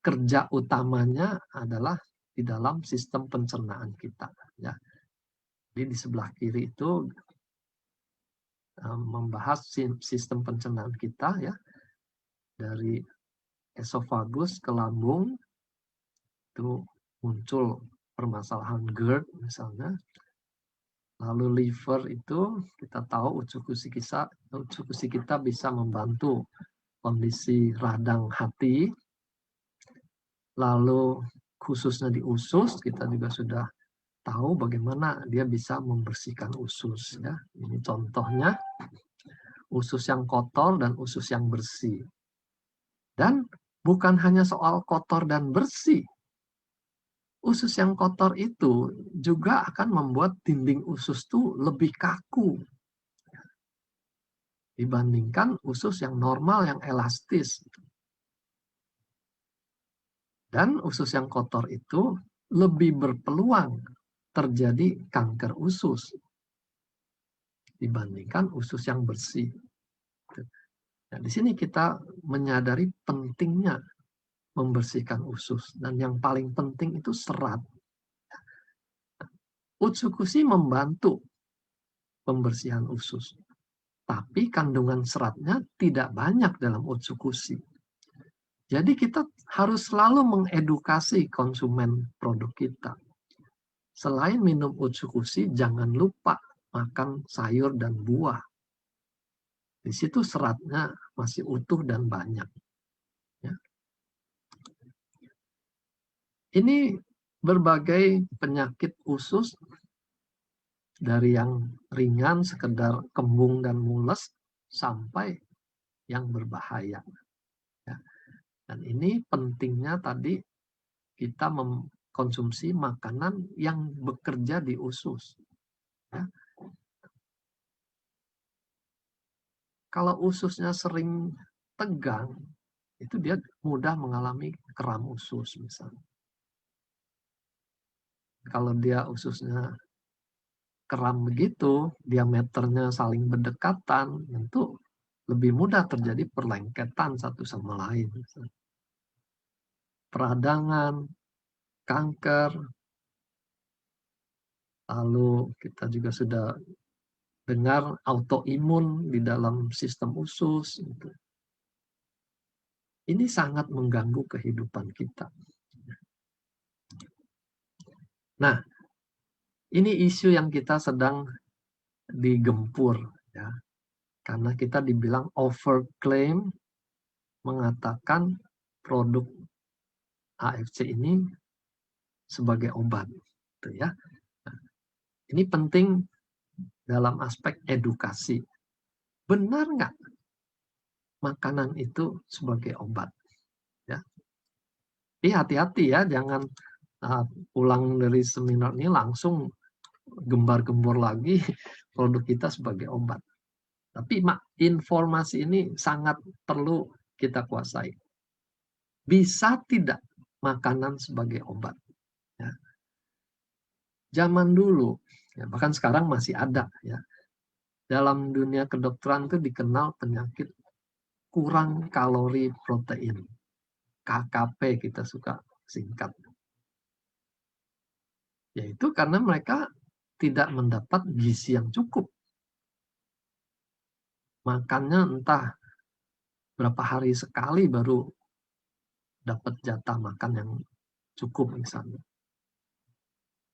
kerja utamanya adalah di dalam sistem pencernaan kita. Ya. Jadi di sebelah kiri itu membahas sistem pencernaan kita, ya, dari esofagus ke lambung itu muncul permasalahan GERD misalnya. Lalu liver itu kita tahu usus gusi kita bisa membantu kondisi radang hati. Lalu khususnya di usus kita juga sudah tahu bagaimana dia bisa membersihkan usus, ya. Ini contohnya usus yang kotor dan usus yang bersih. Dan bukan hanya soal kotor dan bersih. Usus yang kotor itu juga akan membuat dinding usus itu lebih kaku dibandingkan usus yang normal, yang elastis. Dan usus yang kotor itu lebih berpeluang terjadi kanker usus dibandingkan usus yang bersih. Nah, di sini kita menyadari pentingnya membersihkan usus, dan yang paling penting itu serat. Utsukushi membantu pembersihan usus, tapi kandungan seratnya tidak banyak dalam utsukushi. Jadi kita harus selalu mengedukasi konsumen produk kita. Selain minum utsukushi, jangan lupa makan sayur dan buah. Di situ seratnya masih utuh dan banyak. Ya. Ini berbagai penyakit usus, dari yang ringan sekedar kembung dan mules sampai yang berbahaya. Ya. Dan ini pentingnya tadi kita mengkonsumsi makanan yang bekerja di usus. Ya. Kalau ususnya sering tegang, itu dia mudah mengalami kram usus misalnya. Kalau dia ususnya kram begitu, diameternya saling berdekatan, tentu lebih mudah terjadi perlengketan satu sama lain. Peradangan, kanker, lalu kita juga sudah dengar autoimun di dalam sistem usus. Ini sangat mengganggu kehidupan kita. Nah, ini isu yang kita sedang digempur, ya, karena kita dibilang overclaim mengatakan produk AFC ini sebagai obat, gitu ya. Nah, ini penting dalam aspek edukasi. Benar nggak makanan itu sebagai obat? Ya. Tapi hati-hati ya, jangan pulang dari seminar ini langsung gembar-gembor lagi produk kita sebagai obat. Tapi informasi ini sangat perlu kita kuasai. Bisa tidak makanan sebagai obat? Ya. Zaman dulu, ya, bahkan sekarang masih ada, ya. Dalam dunia kedokteran itu dikenal penyakit kurang kalori protein. KKP kita suka singkat. Yaitu karena mereka tidak mendapat gizi yang cukup. Makannya entah berapa hari sekali baru dapat jatah makan yang cukup misalnya.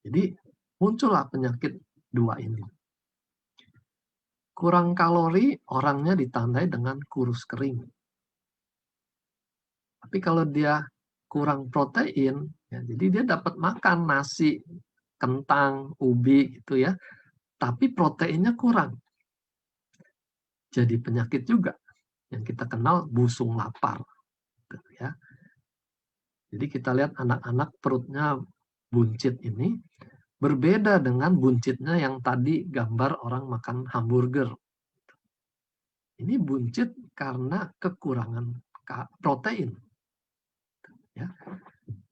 Jadi muncullah penyakit dua ini. Kurang kalori, orangnya ditandai dengan kurus kering. Tapi kalau dia kurang protein, ya, jadi dia dapat makan nasi, kentang, ubi gitu ya, tapi proteinnya kurang. Jadi penyakit juga yang kita kenal busung lapar, gitu ya. Jadi kita lihat anak-anak perutnya buncit ini berbeda dengan buncitnya yang tadi gambar orang makan hamburger. Ini buncit karena kekurangan protein. Ya.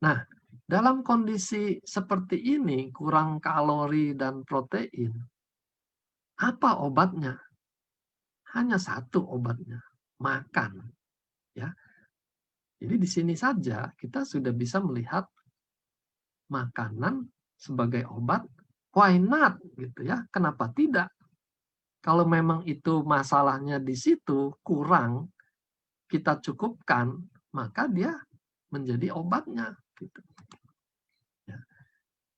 Nah, dalam kondisi seperti ini, kurang kalori dan protein, apa obatnya? Hanya satu obatnya, makan. Ya. Jadi di sini saja kita sudah bisa melihat makanan sebagai obat, why not gitu ya? Kenapa tidak? Kalau memang itu masalahnya di situ kurang, kita cukupkan, maka dia menjadi obatnya. Gitu. Ya.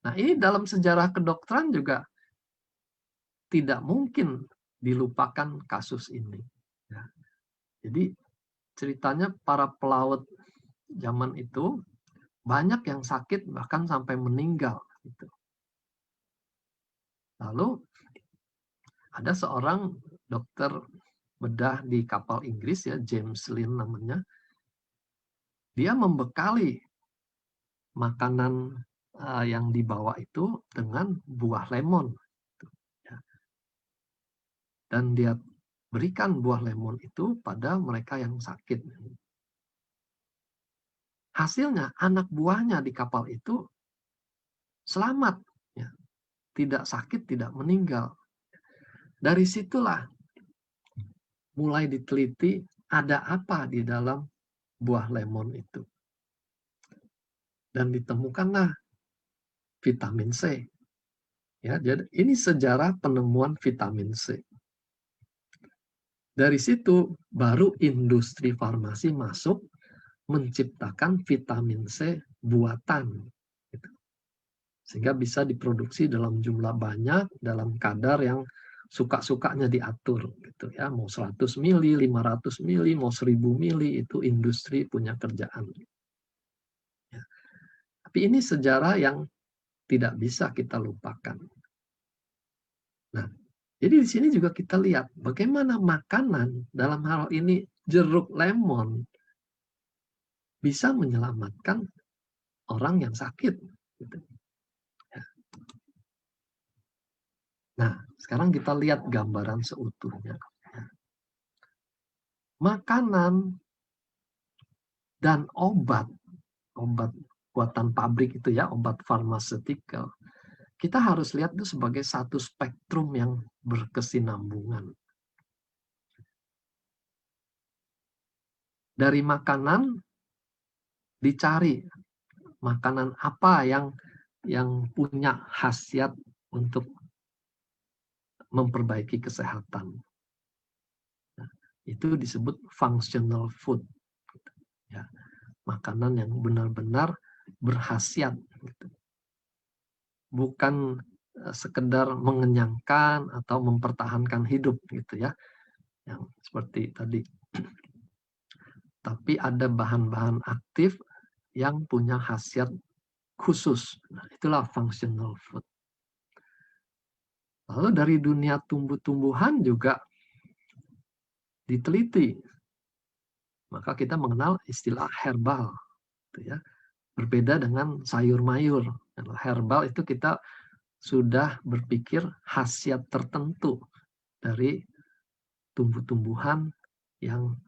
Nah ini dalam sejarah kedokteran juga tidak mungkin dilupakan kasus ini. Ya. Jadi ceritanya para pelaut zaman itu banyak yang sakit bahkan sampai meninggal. Gitu. Lalu ada seorang dokter bedah di kapal Inggris ya, James Lind namanya. Dia membekali makanan yang dibawa itu dengan buah lemon. Dan dia berikan buah lemon itu pada mereka yang sakit. Hasilnya anak buahnya di kapal itu selamat, ya. Tidak sakit, tidak meninggal. Dari situlah mulai diteliti ada apa di dalam buah lemon itu. Dan ditemukanlah vitamin C. Ya, jadi ini sejarah penemuan vitamin C. Dari situ baru industri farmasi masuk menciptakan vitamin C buatan. Gitu. Sehingga bisa diproduksi dalam jumlah banyak, dalam kadar yang suka-sukanya diatur. Gitu ya. Mau 100 mili, 500 mili, mau 1000 mili, itu industri punya kerjaan. Ya. Tapi ini sejarah yang tidak bisa kita lupakan. Nah, jadi di sini juga kita lihat bagaimana makanan dalam hal ini jeruk lemon bisa menyelamatkan orang yang sakit. Gitu. Ya. Nah, sekarang kita lihat gambaran seutuhnya. Ya. Makanan dan obat buatan pabrik itu ya, obat farmaseutical, kita harus lihat itu sebagai satu spektrum yang berkesinambungan. Dari makanan dicari makanan apa yang punya khasiat untuk memperbaiki kesehatan. Nah, itu disebut functional food. Ya, makanan yang benar-benar berkhasiat. Gitu. Bukan sekedar mengenyangkan atau mempertahankan hidup gitu ya. Yang seperti tadi. Tapi ada bahan-bahan aktif yang punya khasiat khusus. Nah, itulah functional food. Lalu dari dunia tumbuh-tumbuhan juga diteliti. Maka kita mengenal istilah herbal. Gitu ya. Berbeda dengan sayur mayur. Herbal itu kita sudah berpikir khasiat tertentu dari tumbuh-tumbuhan yang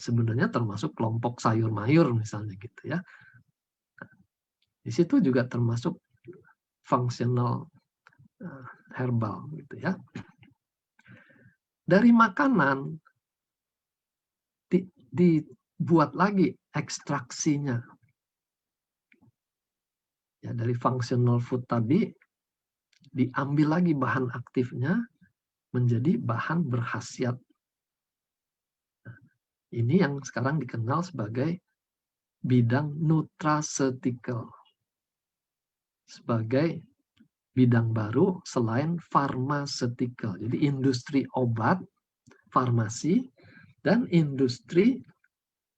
sebenarnya termasuk kelompok sayur mayur misalnya gitu ya. Di situ juga termasuk functional herbal gitu ya. Dari makanan dibuat lagi ekstraksinya. Ya, dari functional food tadi diambil lagi bahan aktifnya menjadi bahan berkhasiat. Nah, ini yang sekarang dikenal sebagai bidang nutraceutical. Sebagai bidang baru selain pharmaceutical. Jadi industri obat, farmasi, dan industri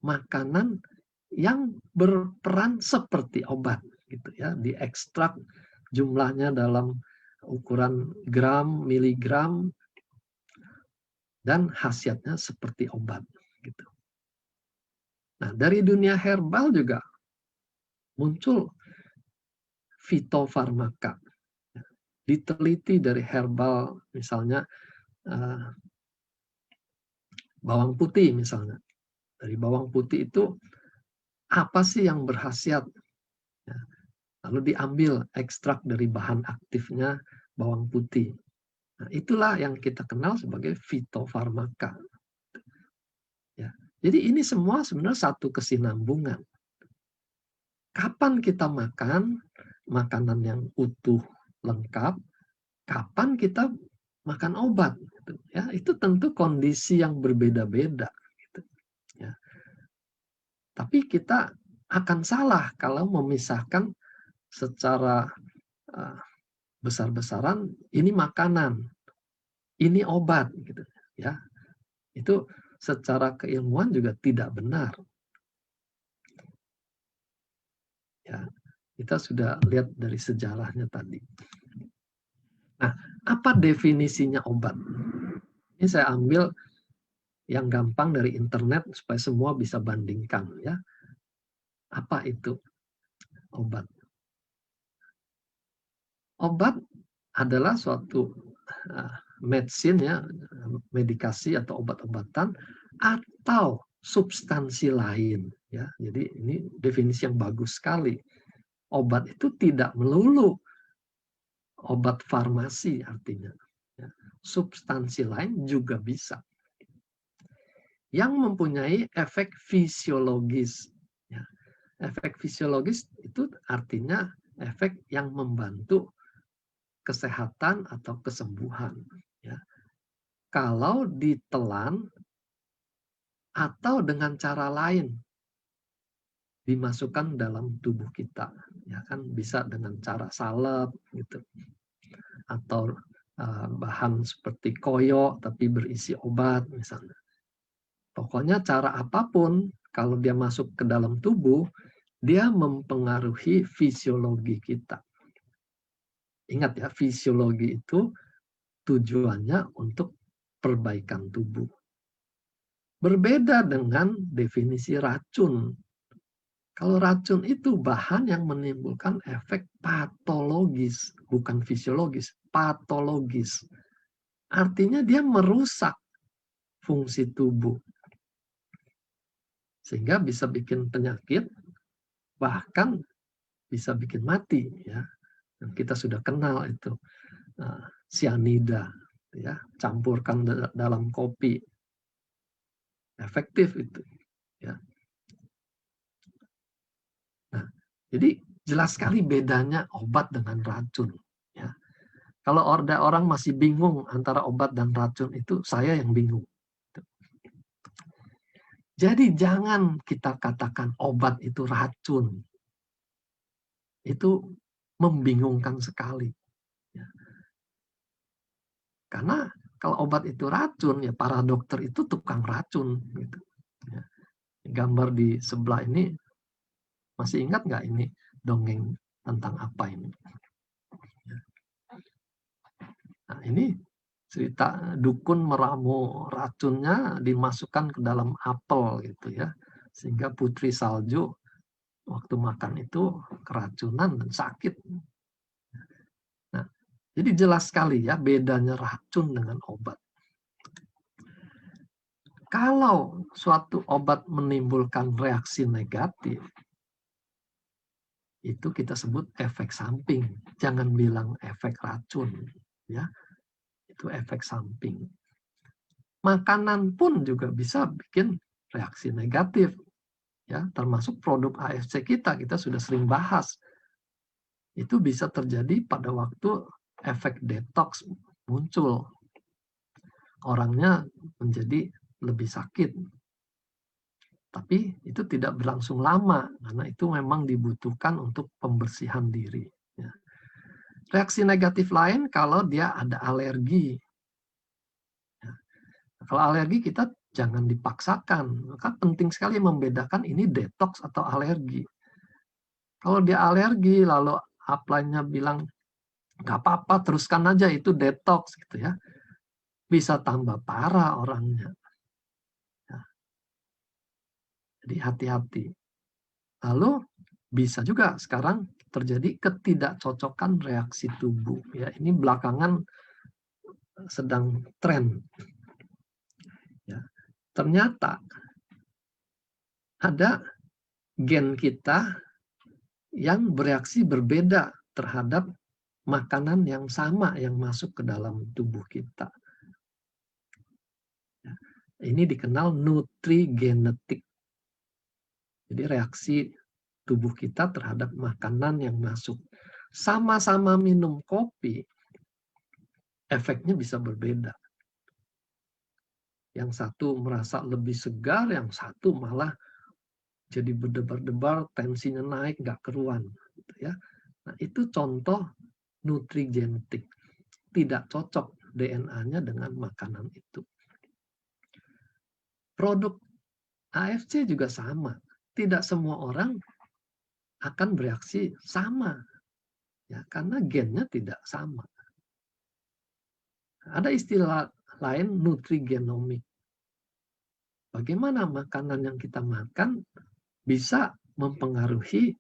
makanan yang berperan seperti obat gitu ya, diekstrak jumlahnya dalam ukuran gram, miligram, dan khasiatnya seperti obat gitu. Nah, dari dunia herbal juga muncul fitofarmaka. Diteliti dari herbal misalnya bawang putih misalnya. Dari bawang putih itu apa sih yang berkhasiat? Ya. Lalu diambil ekstrak dari bahan aktifnya bawang putih. Nah, itulah yang kita kenal sebagai fitofarmaka. Ya. Jadi ini semua sebenarnya satu kesinambungan. Kapan kita makan makanan yang utuh, lengkap, kapan kita makan obat, gitu ya. Itu tentu kondisi yang berbeda-beda, gitu ya. Tapi kita akan salah kalau memisahkan secara besar-besaran, ini makanan, ini obat, gitu ya. Itu secara keilmuan juga tidak benar. Ya, kita sudah lihat dari sejarahnya tadi. Nah, apa definisinya obat? Ini saya ambil yang gampang dari internet supaya semua bisa bandingkan ya. Apa itu obat? Obat adalah suatu medicine ya, medikasi atau obat-obatan atau substansi lain ya. Jadi ini definisi yang bagus sekali. Obat itu tidak melulu obat farmasi artinya. Ya. Substansi lain juga bisa. Yang mempunyai efek fisiologis. Ya. Efek fisiologis itu artinya efek yang membantu kesehatan atau kesembuhan. Ya. Kalau ditelan atau dengan cara lain dimasukkan dalam tubuh kita, ya kan bisa dengan cara salep gitu, atau bahan seperti koyo tapi berisi obat misalnya. Pokoknya cara apapun kalau dia masuk ke dalam tubuh, dia mempengaruhi fisiologi kita. Ingat ya, fisiologi itu tujuannya untuk perbaikan tubuh. Berbeda dengan definisi racun. Kalau racun itu bahan yang menimbulkan efek patologis, bukan fisiologis, patologis. Artinya dia merusak fungsi tubuh. Sehingga bisa bikin penyakit, bahkan bisa bikin mati. Ya. Dan kita sudah kenal itu, cyanida, ya, campurkan dalam kopi. Efektif itu. Ya. Nah, jadi jelas sekali bedanya obat dengan racun. Ya. Kalau ada orang masih bingung antara obat dan racun itu, saya yang bingung. Jadi jangan kita katakan obat itu racun. Itu membingungkan sekali. Ya. Karena kalau obat itu racun, ya para dokter itu tukang racun. Gitu. Ya. Gambar di sebelah ini, masih ingat nggak ini dongeng tentang apa ini? Nah, ini cerita dukun meramu racunnya dimasukkan ke dalam apel gitu ya. Sehingga putri salju waktu makan itu keracunan dan sakit. Nah, jadi jelas sekali ya bedanya racun dengan obat. Kalau suatu obat menimbulkan reaksi negatif, itu kita sebut efek samping. Jangan bilang efek racun, ya. Itu efek samping. Makanan pun juga bisa bikin reaksi negatif, ya. Termasuk produk AFC kita sudah sering bahas. Itu bisa terjadi pada waktu efek detox muncul. Orangnya menjadi lebih sakit. Tapi itu tidak berlangsung lama, karena itu memang dibutuhkan untuk pembersihan diri. Ya. Reaksi negatif lain kalau dia ada alergi. Ya. Kalau alergi kita jangan dipaksakan. Maka penting sekali membedakan ini detox atau alergi. Kalau dia alergi, lalu upline-nya bilang, nggak apa-apa, teruskan aja, itu detox. Gitu ya. Bisa tambah parah orangnya. Jadi hati-hati. Lalu bisa juga sekarang terjadi ketidakcocokan reaksi tubuh. Ya, ini belakangan sedang tren. Ya, ternyata ada gen kita yang bereaksi berbeda terhadap makanan yang sama yang masuk ke dalam tubuh kita. Ya, Ini dikenal nutrigenetik. Jadi reaksi tubuh kita terhadap makanan yang masuk. Sama-sama minum kopi, efeknya bisa berbeda. Yang satu merasa lebih segar, yang satu malah jadi berdebar-debar, tensinya naik, nggak keruan. Gitu ya. Nah, itu contoh nutrigenetik. Tidak cocok DNA-nya dengan makanan itu. Produk AFC juga sama. Tidak semua orang akan bereaksi sama. Ya, karena gennya tidak sama. Ada istilah lain nutrigenomik. Bagaimana makanan yang kita makan bisa mempengaruhi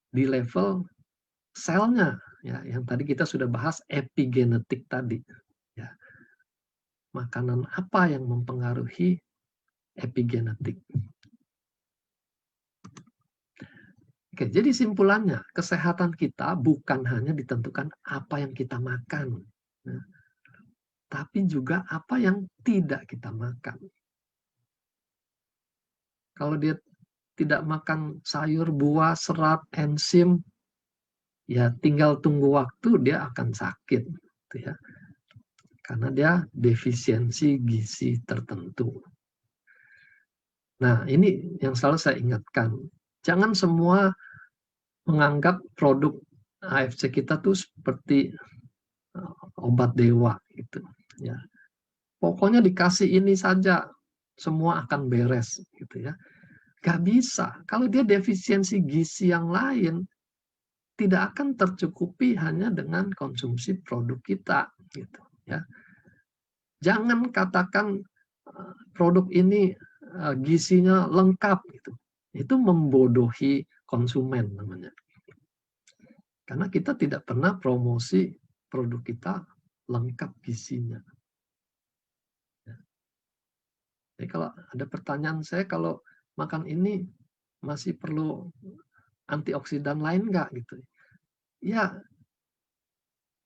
di level selnya, ya, yang tadi kita sudah bahas epigenetik tadi. Ya. Makanan apa yang mempengaruhi epigenetik? Oke, jadi simpulannya, kesehatan kita bukan hanya ditentukan apa yang kita makan, ya, tapi juga apa yang tidak kita makan. Kalau dia tidak makan sayur, buah, serat, enzim, ya tinggal tunggu waktu dia akan sakit, gitu ya. Karena dia defisiensi gizi tertentu. Nah, ini yang selalu saya ingatkan. Jangan semua menganggap produk AFC kita tuh seperti obat dewa gitu ya. Pokoknya dikasih ini saja semua akan beres gitu ya. Gak bisa. Kalau dia defisiensi gizi yang lain tidak akan tercukupi hanya dengan konsumsi produk kita gitu ya. Jangan katakan produk ini gizinya lengkap gitu. Itu membodohi konsumen namanya. Karena kita tidak pernah promosi produk kita lengkap gizinya. Jadi kalau ada pertanyaan saya, kalau makan ini masih perlu antioksidan lain nggak gitu? Ya,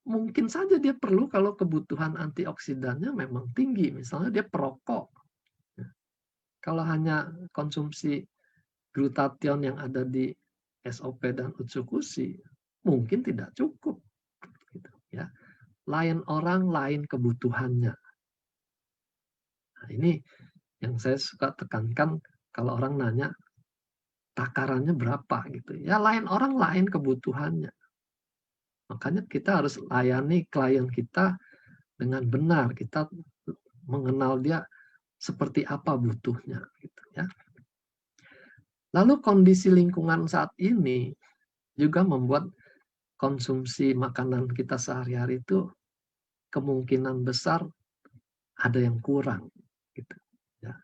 mungkin saja dia perlu kalau kebutuhan antioksidannya memang tinggi. Misalnya dia perokok. Kalau hanya konsumsi glutathione yang ada di SOP dan Utsukushi, mungkin tidak cukup. Gitu, ya. Lain orang, lain kebutuhannya. Nah, ini yang saya suka tekankan kalau orang nanya takarannya berapa gitu. Ya lain orang, lain kebutuhannya. Makanya kita harus layani klien kita dengan benar. Kita mengenal dia seperti apa butuhnya gitu ya. Lalu kondisi lingkungan saat ini juga membuat konsumsi makanan kita sehari-hari itu kemungkinan besar ada yang kurang gitu ya.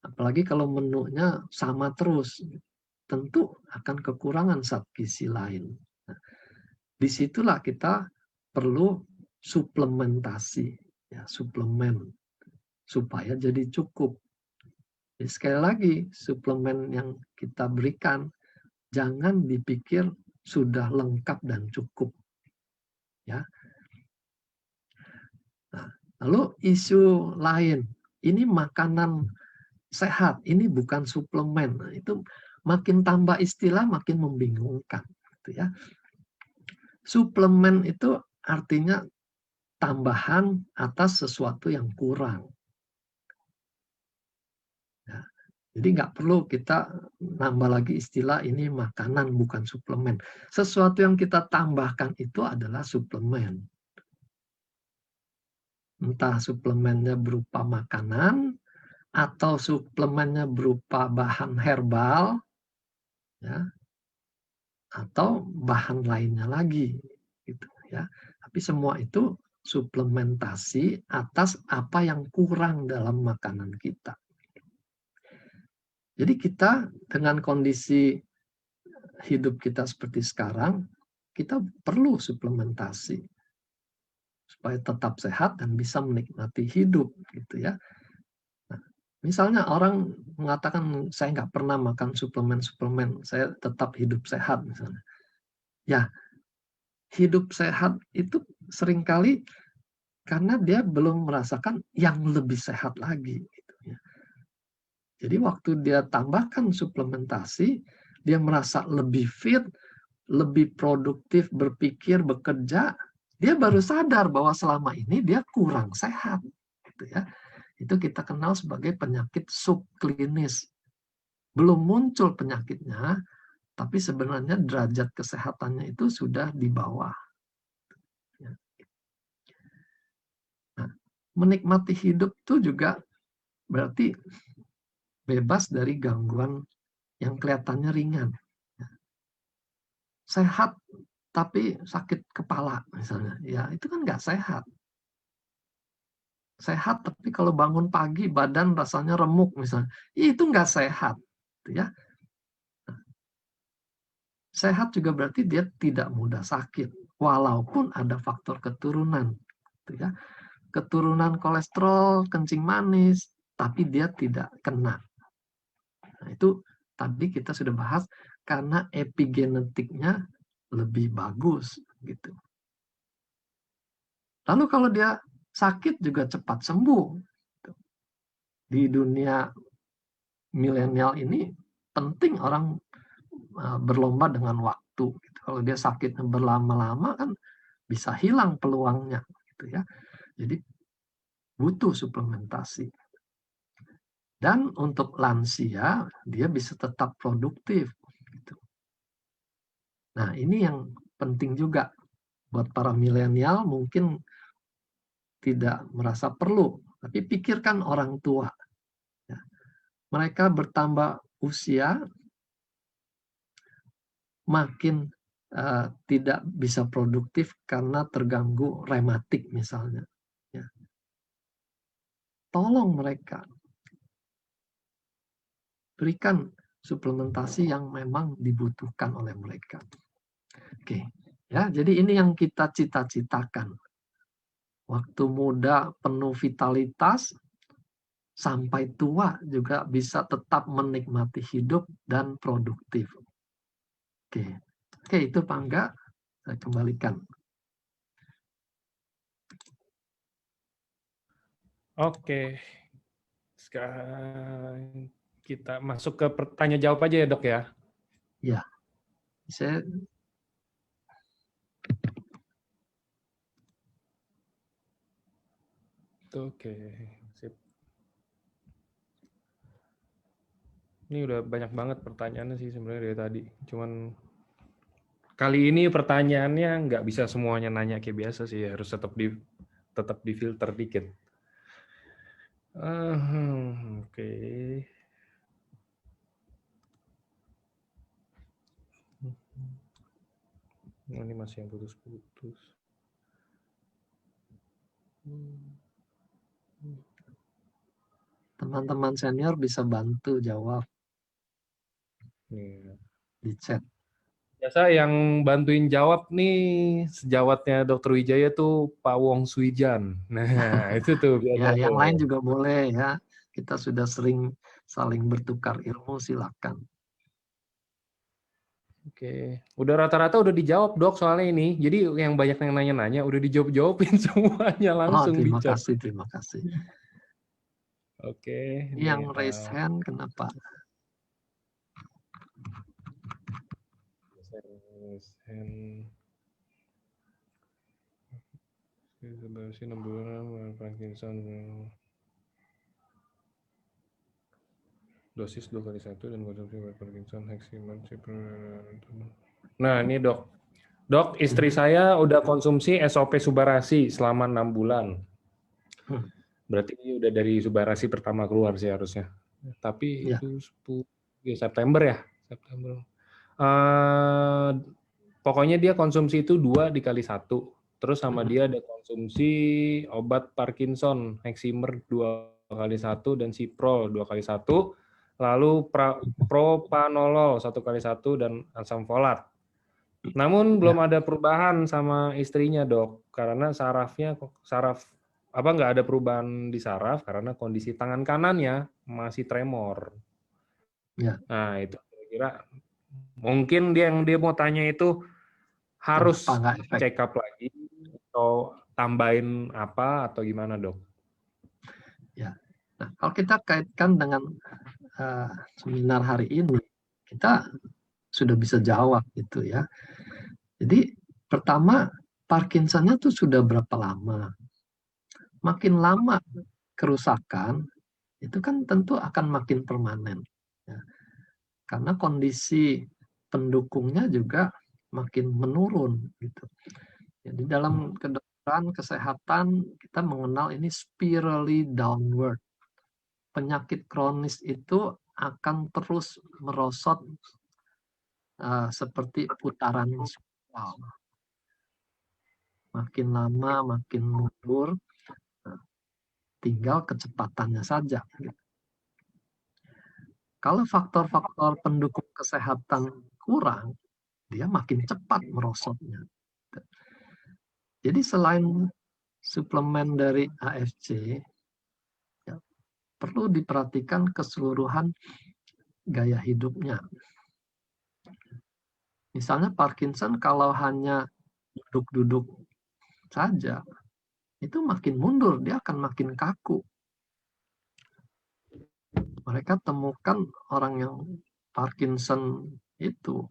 Apalagi kalau menunya sama terus, tentu akan kekurangan zat gizi lain. Nah, disitulah kita perlu suplementasi, ya, suplemen supaya jadi cukup. Jadi sekali lagi, suplemen yang kita berikan jangan dipikir sudah lengkap dan cukup, ya. Nah, lalu isu lain, ini makanan sehat, ini bukan suplemen. Nah, itu makin tambah istilah makin membingungkan, gitu ya. Suplemen itu artinya tambahan atas sesuatu yang kurang. Ya, jadi nggak perlu kita nambah lagi istilah ini makanan bukan suplemen. Sesuatu yang kita tambahkan itu adalah suplemen. Entah suplemennya berupa makanan atau suplemennya berupa bahan herbal, ya, atau bahan lainnya lagi, gitu ya. Tapi semua itu suplementasi atas apa yang kurang dalam makanan kita. Jadi kita dengan kondisi hidup kita seperti sekarang, kita perlu suplementasi supaya tetap sehat dan bisa menikmati hidup, gitu ya. Nah, misalnya orang mengatakan saya nggak pernah makan suplemen-suplemen, saya tetap hidup sehat misalnya. Ya, hidup sehat itu seringkali karena dia belum merasakan yang lebih sehat lagi. Gitu ya. Jadi waktu dia tambahkan suplementasi, dia merasa lebih fit, lebih produktif, berpikir, bekerja, dia baru sadar bahwa selama ini dia kurang sehat. Gitu ya. Itu kita kenal sebagai penyakit subklinis. Belum muncul penyakitnya, tapi sebenarnya derajat kesehatannya itu sudah di bawah. Nah, menikmati hidup itu juga berarti bebas dari gangguan yang kelihatannya ringan. Sehat tapi sakit kepala misalnya, ya itu kan nggak sehat. Sehat tapi kalau bangun pagi badan rasanya remuk misalnya, itu nggak sehat, ya. Sehat juga berarti dia tidak mudah sakit, walaupun ada faktor keturunan, ya. Keturunan kolesterol, kencing manis, tapi dia tidak kena. Nah, itu tadi kita sudah bahas karena epigenetiknya lebih bagus, gitu. Lalu kalau dia sakit juga cepat sembuh. Di dunia milenial ini penting orang berlomba dengan waktu. Kalau dia sakit berlama-lama kan bisa hilang peluangnya, gitu ya. Jadi butuh suplementasi. Dan untuk lansia dia bisa tetap produktif. Gitu. Nah ini yang penting juga buat para milenial mungkin tidak merasa perlu, tapi pikirkan orang tua. Ya. Mereka bertambah usia, makin tidak bisa produktif karena terganggu rematik misalnya. Ya. Tolong mereka, berikan suplementasi yang memang dibutuhkan oleh mereka. Oke, ya. Jadi ini yang kita cita-citakan. Waktu muda penuh vitalitas, sampai tua juga bisa tetap menikmati hidup dan produktif. Oke, oke itu Pak Angga, saya kembalikan. Oke, sekarang kita masuk ke tanya jawab aja ya dok ya. Ya, saya Oke, sip. Ini udah banyak banget pertanyaannya sih sebenarnya dari tadi. Cuman kali ini pertanyaannya nggak bisa semuanya nanya kayak biasa sih, harus tetap difilter dikit. Oke. Ini masih yang putus-putus. teman-teman senior bisa bantu jawab Nih. di chat. Biasa yang bantuin jawab nih sejawatnya Dr. Wijaya tuh Pak Wong Suijan. Nah, itu tuh biasa Ya, yang lain tuh. juga boleh ya. Kita sudah sering saling bertukar ilmu, silakan. Oke, udah rata-rata udah dijawab dok soalnya ini. Jadi yang banyak yang nanya-nanya udah dijawab-jawabin semuanya Oh, langsung di terima chat. kasih, terima kasih. Oke, Yang ini raise hand kenapa? Sebenarnya 6 bulan Parkinson. Dosis 2x1 dan konsumsi obat Parkinson, Heximan, Nah, ini dok. Dok, istri saya udah konsumsi SOP Subarasi selama 6 bulan. Berarti ini udah dari Subarasi pertama keluar sih harusnya. Tapi Ya. itu September ya? September. Pokoknya dia konsumsi itu 2 dikali 1. Terus sama dia ada konsumsi obat Parkinson, Heximer 2x1 dan Cipro 2x1. Lalu propanolol 1x1 dan asam folat. Namun belum ada perubahan sama istrinya dok, karena saraf nggak ada perubahan di saraf karena kondisi tangan kanannya masih tremor. Ya. Nah itu kira-kira mungkin dia mau tanya itu harus check up lagi atau tambahin apa atau gimana, Dok? Ya. Nah, kalau kita kaitkan dengan seminar hari ini, kita sudah bisa jawab gitu ya. Jadi pertama, Parkinsonnya tuh sudah berapa lama? Makin lama kerusakan, itu kan tentu akan makin permanen. Ya. Karena kondisi pendukungnya juga makin menurun gitu. Jadi dalam kedokteran kesehatan kita mengenal ini spirally downward. Penyakit kronis itu akan terus merosot seperti putaran spiral. Makin lama makin mundur, tinggal kecepatannya saja. Kalau faktor-faktor pendukung kesehatan kurang, dia makin cepat merosotnya. Jadi selain suplemen dari AFC, ya, perlu diperhatikan keseluruhan gaya hidupnya. Misalnya Parkinson kalau hanya duduk-duduk saja, itu makin mundur, dia akan makin kaku. Mereka temukan orang yang Parkinson itu,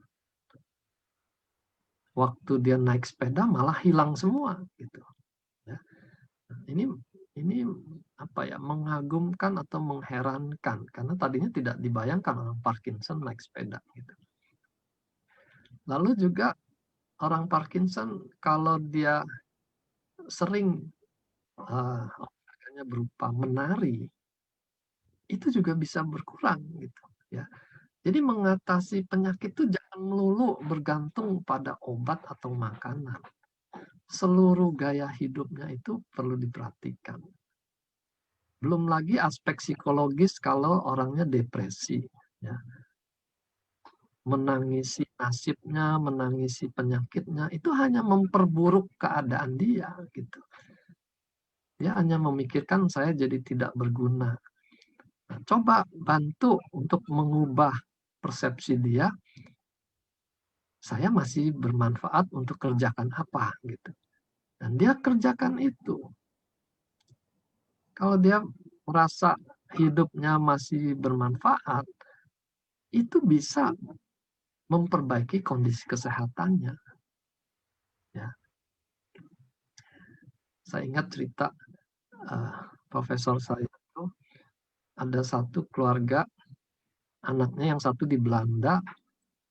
waktu dia naik sepeda malah hilang semua gitu. Ya. Ini apa ya, mengagumkan atau mengherankan karena tadinya tidak dibayangkan orang Parkinson naik sepeda gitu. Lalu juga orang Parkinson kalau dia sering olahraganya berupa menari, itu juga bisa berkurang gitu ya. Jadi mengatasi penyakit itu jangan melulu bergantung pada obat atau makanan. Seluruh gaya hidupnya itu perlu diperhatikan. Belum lagi aspek psikologis kalau orangnya depresi, ya. Menangisi nasibnya, menangisi penyakitnya, itu hanya memperburuk keadaan dia, gitu. Dia hanya memikirkan saya jadi tidak berguna. Nah, coba bantu untuk mengubah persepsi dia, saya masih bermanfaat untuk kerjakan apa, gitu. Dan dia kerjakan itu. Kalau dia merasa hidupnya masih bermanfaat, itu bisa memperbaiki kondisi kesehatannya. Ya. Saya ingat cerita profesor saya itu, ada satu keluarga, anaknya yang satu di Belanda,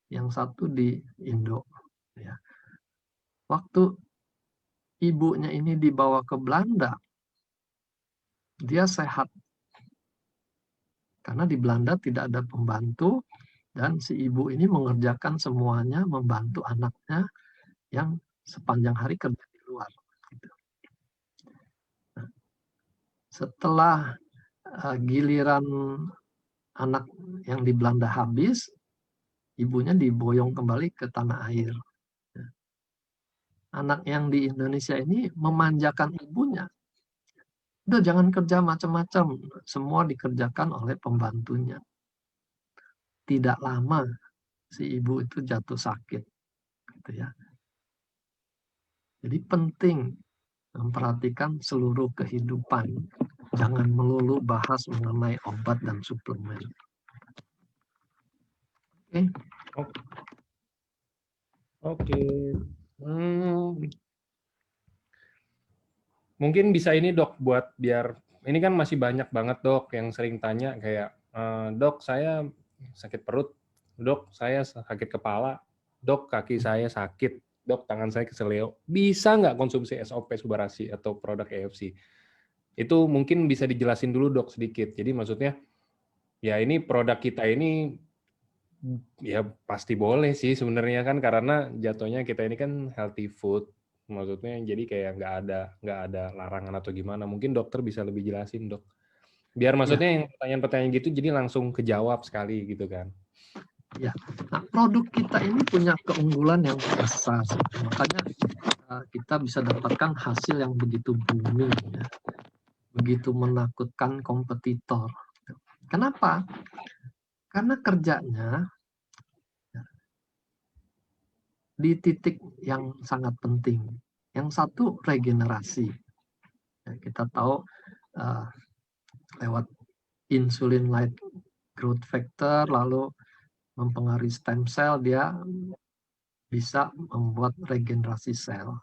yang satu di Indo. Ya. Waktu ibunya ini dibawa ke Belanda, dia sehat. Karena di Belanda tidak ada pembantu, dan si ibu ini mengerjakan semuanya, membantu anaknya yang sepanjang hari kerja di luar. Nah, setelah giliran anak yang di Belanda habis, ibunya diboyong kembali ke tanah air. Anak yang di Indonesia ini memanjakan ibunya. Udah jangan kerja macam-macam, semua dikerjakan oleh pembantunya. Tidak lama si ibu itu jatuh sakit, gitu ya. Jadi penting memperhatikan seluruh kehidupan. Jangan melulu bahas mengenai obat dan suplemen. Oke. Oke. Mungkin bisa ini Dok, buat biar, ini kan masih banyak banget Dok yang sering tanya kayak, Dok saya sakit perut, Dok saya sakit kepala, Dok kaki saya sakit, Dok tangan saya keseleo, bisa nggak konsumsi SOP Subarasi atau produk EFC? Itu mungkin bisa dijelasin dulu Dok sedikit. Jadi maksudnya, ya ini produk kita ini ya pasti boleh sih sebenarnya kan, karena jatuhnya kita ini kan healthy food, maksudnya jadi kayak nggak ada larangan atau gimana. Mungkin dokter bisa lebih jelasin Dok, biar maksudnya yang pertanyaan-pertanyaan gitu jadi langsung kejawab sekali gitu kan. Ya, nah produk kita ini punya keunggulan yang besar, makanya kita bisa dapatkan hasil yang begitu booming, ya. Begitu menakutkan kompetitor. Kenapa? Karena kerjanya di titik yang sangat penting. Yang satu regenerasi. Ya, kita tahu lewat insulin-like growth factor, lalu mempengaruhi stem cell, dia bisa membuat regenerasi sel.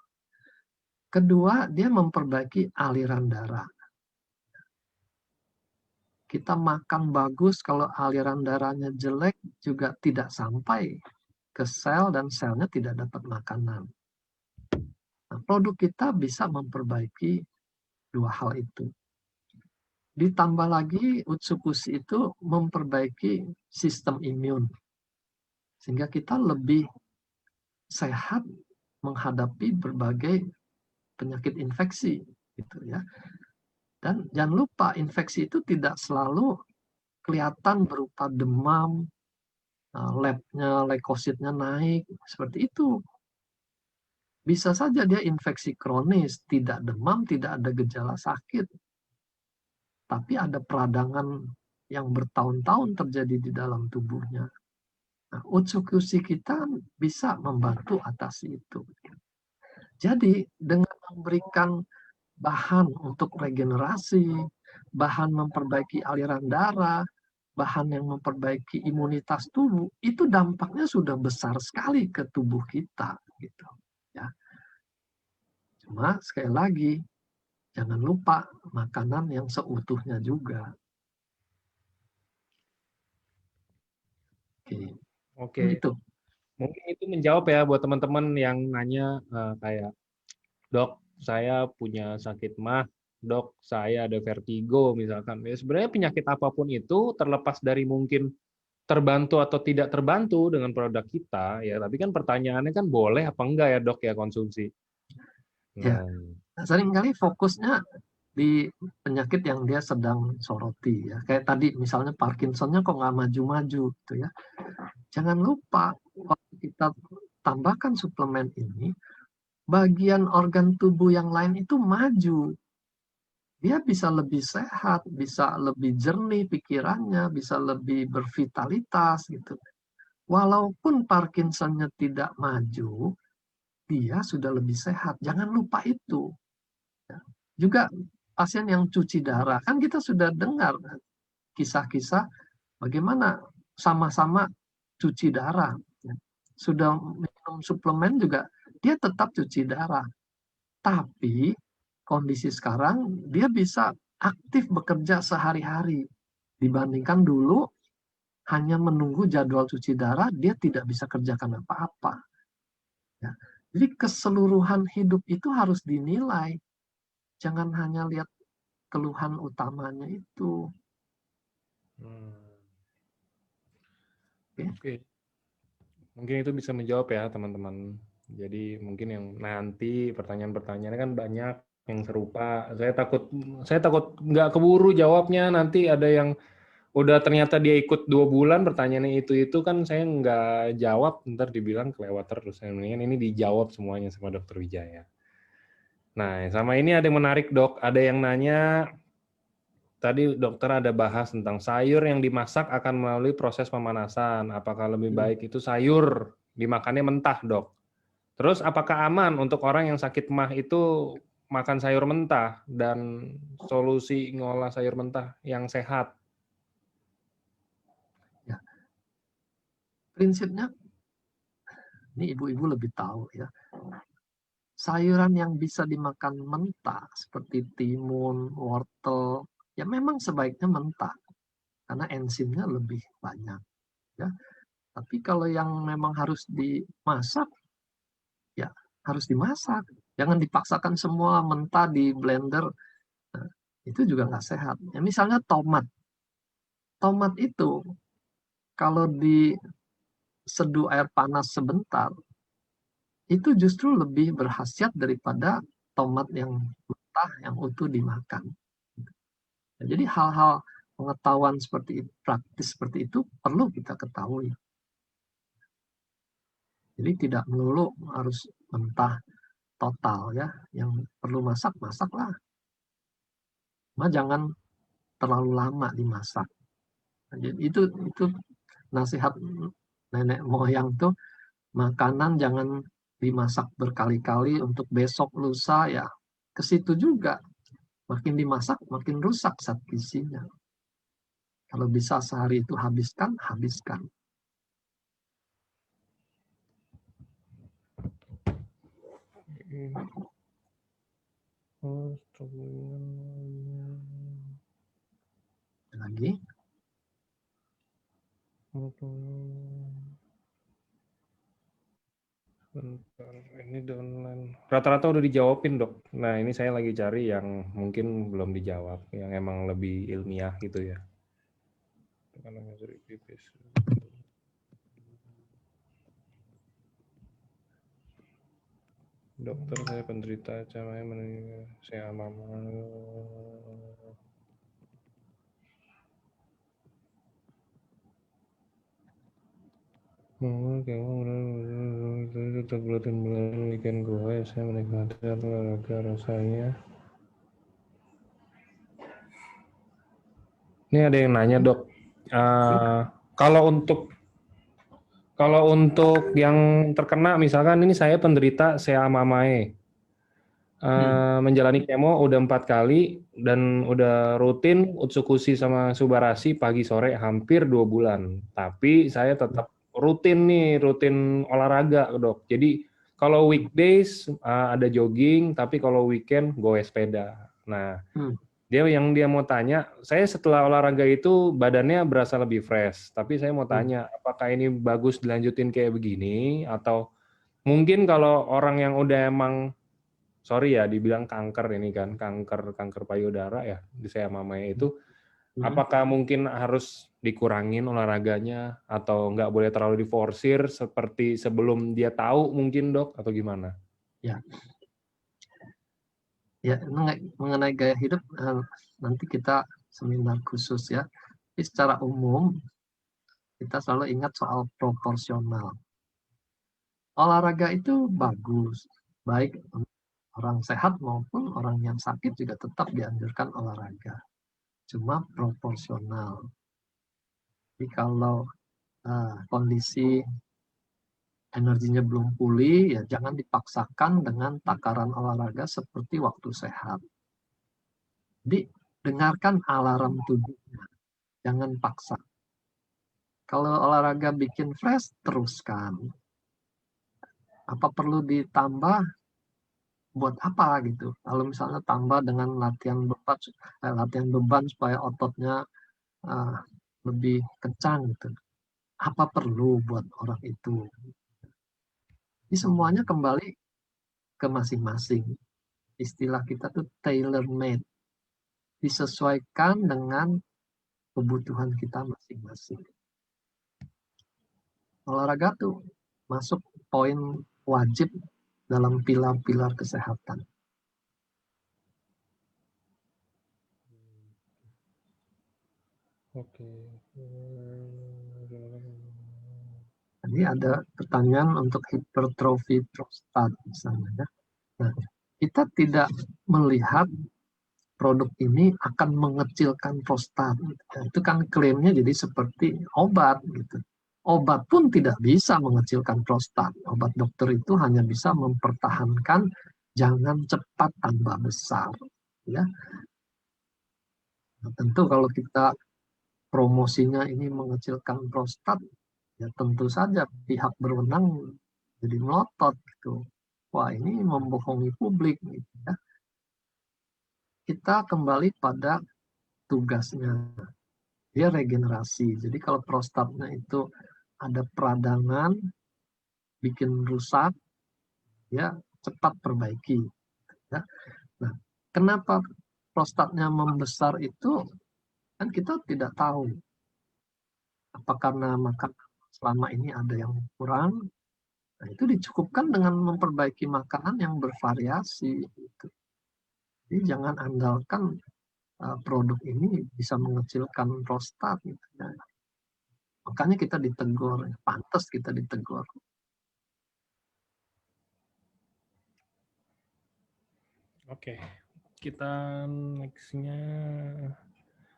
Kedua, dia memperbaiki aliran darah. Kita makan bagus, kalau aliran darahnya jelek juga tidak sampai ke sel dan selnya tidak dapat makanan. Nah, produk kita bisa memperbaiki dua hal itu. Ditambah lagi Utsukushi itu memperbaiki sistem imun, sehingga kita lebih sehat menghadapi berbagai penyakit infeksi, gitu ya. Dan jangan lupa infeksi itu tidak selalu kelihatan berupa demam, labnya, leukositnya naik, seperti itu. Bisa saja dia infeksi kronis, tidak demam, tidak ada gejala sakit, tapi ada peradangan yang bertahun-tahun terjadi di dalam tubuhnya. Nah, Utsukushi kita bisa membantu atasi itu. Jadi dengan memberikan bahan untuk regenerasi, bahan memperbaiki aliran darah, bahan yang memperbaiki imunitas tubuh, itu dampaknya sudah besar sekali ke tubuh kita, gitu. Ya. Cuma sekali lagi, jangan lupa makanan yang seutuhnya juga. Oke. Oke, Gitu. mungkin itu menjawab ya buat teman-teman yang nanya kayak, dok, saya punya sakit mah, dok, saya ada vertigo misalkan. Ya, sebenarnya penyakit apapun itu terlepas dari mungkin terbantu atau tidak terbantu dengan produk kita, ya. Tapi kan pertanyaannya kan boleh apa enggak ya dok ya konsumsi. Ya. Nah, Seringkali fokusnya di penyakit yang dia sedang soroti, ya. Kayak tadi misalnya Parkinsonnya kok nggak maju-maju, gitu ya. Jangan lupa waktu kita tambahkan suplemen ini, bagian organ tubuh yang lain itu maju. Dia bisa lebih sehat, bisa lebih jernih pikirannya, bisa lebih bervitalitas, gitu. Walaupun Parkinsonnya tidak maju, dia sudah lebih sehat. Jangan lupa itu. Juga pasien yang cuci darah, kan kita sudah dengar kisah-kisah bagaimana sama-sama cuci darah. Sudah minum suplemen juga, dia tetap cuci darah. Tapi kondisi sekarang, dia bisa aktif bekerja sehari-hari. Dibandingkan dulu, hanya menunggu jadwal cuci darah, dia tidak bisa kerjakan apa-apa. Ya. Jadi keseluruhan hidup itu harus dinilai. Jangan hanya lihat keluhan utamanya itu. Oke. Mungkin itu bisa menjawab ya teman-teman. Jadi mungkin yang nanti pertanyaan-pertanyaannya kan banyak yang serupa. Saya takut nggak keburu jawabnya. Nanti ada yang udah ternyata dia ikut 2 bulan pertanyaannya itu kan saya nggak jawab, ntar dibilang kelewat terus. Mendingan ini dijawab semuanya sama Dokter Wijaya. Nah, sama ini ada yang menarik dok. Ada yang nanya, tadi dokter ada bahas tentang sayur yang dimasak akan melalui proses pemanasan. Apakah lebih baik itu sayur dimakannya mentah, dok? Terus apakah aman untuk orang yang sakit MAH itu makan sayur mentah dan solusi ngolah sayur mentah yang sehat? Ya. Prinsipnya, ini ibu-ibu lebih tahu ya. Sayuran yang bisa dimakan mentah seperti timun, wortel, ya memang sebaiknya mentah karena enzimnya lebih banyak. Ya. Tapi kalau yang memang harus dimasak, ya harus dimasak. Jangan dipaksakan semua mentah di blender. Nah, itu juga nggak sehat. Ya, misalnya tomat. Tomat itu kalau diseduh air panas sebentar, itu justru lebih berkhasiat daripada tomat yang mentah, yang utuh dimakan. Nah, jadi hal-hal pengetahuan seperti itu, praktis seperti itu perlu kita ketahui. Jadi tidak melulu harus mentah total ya, yang perlu masak masaklah. Cuma jangan terlalu lama dimasak. Nah, jadi itu nasihat nenek moyang tuh, makanan jangan dimasak berkali-kali untuk besok lusa ya ke situ juga. Makin dimasak makin rusak zat gizinya. Kalau bisa sehari itu habiskan. Lagi. Bentar, ini online. Rata-rata udah dijawabin, Dok. Nah, ini saya lagi cari yang mungkin belum dijawab, yang emang lebih ilmiah gitu ya. Dokter, saya penderita camai meninggal. Saya mama. Tetap bulan weekend gue, saya menikmati olahraga rasanya. Ini ada yang nanya, Dok. Kalau untuk yang terkena, misalkan ini saya penderita Seamamae, menjalani kemo udah 4 kali dan udah rutin Utsukushi sama Subarashi pagi sore hampir 2 bulan. Tapi saya tetap rutin olahraga, Dok. Jadi kalau weekdays ada jogging, tapi kalau weekend goes sepeda. Nah, dia mau tanya, saya setelah olahraga itu badannya berasa lebih fresh, tapi saya mau tanya, apakah ini bagus dilanjutin kayak begini, atau mungkin kalau orang yang udah emang, sorry ya, dibilang kanker ini kan, kanker payudara ya, di saya mamanya itu, apakah mungkin harus dikurangin olahraganya, atau nggak boleh terlalu diforsir seperti sebelum dia tahu mungkin, Dok, atau gimana? Ya, mengenai gaya hidup nanti kita seminar khusus ya. Tapi secara umum kita selalu ingat soal proporsional. Olahraga itu bagus, baik orang sehat maupun orang yang sakit juga tetap dianjurkan olahraga. Cuma proporsional. Jadi kalau kondisi energinya belum pulih, ya jangan dipaksakan dengan takaran olahraga seperti waktu sehat. Jadi dengarkan alarm tubuhnya, jangan paksa. Kalau olahraga bikin fresh, teruskan. Apa perlu ditambah? Buat apa gitu? Kalau misalnya tambah dengan latihan beban supaya ototnya lebih kencang gitu. Apa perlu buat orang itu? Jadi semuanya kembali ke masing-masing. Istilah kita tuh tailor-made. Disesuaikan dengan kebutuhan kita masing-masing. Olahraga tuh masuk poin wajib dalam pilar-pilar kesehatan. Oke. Jadi ada pertanyaan untuk hipertrofi prostat misalnya. Nah, kita tidak melihat produk ini akan mengecilkan prostat. Nah, itu kan klaimnya jadi seperti obat gitu. Obat pun tidak bisa mengecilkan prostat. Obat dokter itu hanya bisa mempertahankan jangan cepat tambah besar. Ya. Nah, tentu kalau kita promosinya ini mengecilkan prostat, ya tentu saja pihak berwenang jadi melotot gitu. Wah, ini membohongi publik gitu ya. Kita kembali pada tugasnya. Dia regenerasi. Jadi kalau prostatnya itu ada peradangan, bikin rusak, ya cepat perbaiki. Ya. Nah, kenapa prostatnya membesar itu kan kita tidak tahu. Apa karena makan selama ini ada yang kurang? Nah, itu dicukupkan dengan memperbaiki makanan yang bervariasi. Gitu. Jadi jangan andalkan produk ini bisa mengecilkan prostat. Gitu. Ya. Makanya kita ditegur, pantas kita ditegur. Oke, kita next-nya.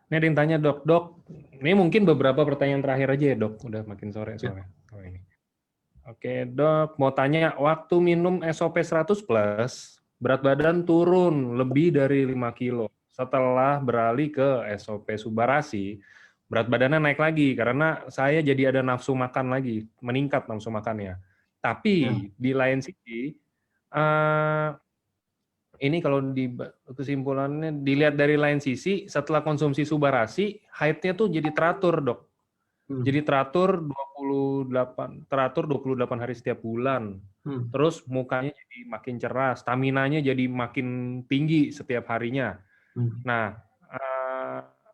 Ini ada yang tanya, Dok, ini mungkin beberapa pertanyaan terakhir aja ya, Dok. Udah makin sore soalnya. Oh, ini. Oke, Dok, mau tanya, waktu minum SOP 100 plus, berat badan turun lebih dari 5 kilo. Setelah beralih ke SOP Subarasi, berat badannya naik lagi karena saya jadi ada nafsu makan lagi, meningkat nafsu makannya. Ya. Tapi di lain sisi, eh, ini kalau di kesimpulannya dilihat dari lain sisi, setelah konsumsi Subarasi, haidnya tuh jadi teratur, Dok. Hmm. Jadi teratur 28 hari setiap bulan. Hmm. Terus mukanya jadi makin cerah, staminanya jadi makin tinggi setiap harinya. Hmm. Nah,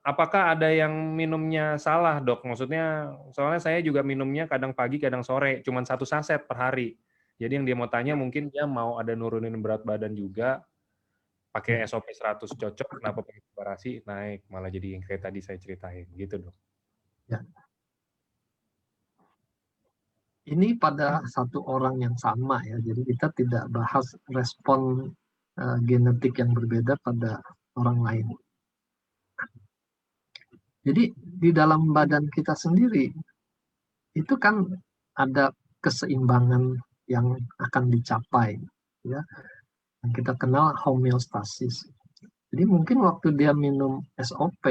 apakah ada yang minumnya salah, Dok? Maksudnya, soalnya saya juga minumnya kadang pagi, kadang sore, cuma 1 saset per hari. Jadi yang dia mau tanya mungkin dia mau ada nurunin berat badan juga, pakai SOP 100 cocok, kenapa pakai Subarasi naik, malah jadi yang kayak tadi saya ceritain, gitu, Dok. Ya. Ini pada satu orang yang sama ya, jadi kita tidak bahas respon genetik yang berbeda pada orang lain. Jadi di dalam badan kita sendiri itu kan ada keseimbangan yang akan dicapai, ya, yang kita kenal homeostasis. Jadi mungkin waktu dia minum SOP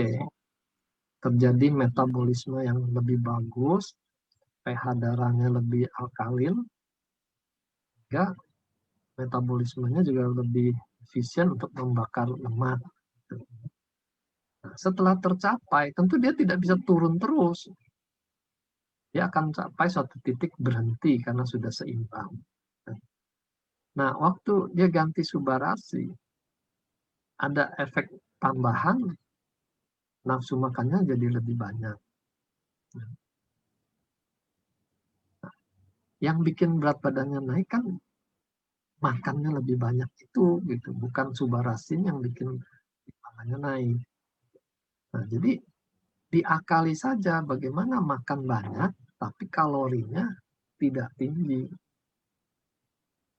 terjadi metabolisme yang lebih bagus, pH darahnya lebih alkalin, ya metabolismenya juga lebih efisien untuk membakar lemak. Nah, setelah tercapai, tentu dia tidak bisa turun terus. Dia akan sampai suatu titik berhenti karena sudah seimbang. Nah, waktu dia ganti Subarasi, ada efek tambahan, nafsu makannya jadi lebih banyak. Yang bikin berat badannya naik kan makannya lebih banyak itu, gitu. Bukan Subarasi yang bikin timbangannya naik. Nah, jadi diakali saja bagaimana makan banyak, tapi kalorinya tidak tinggi.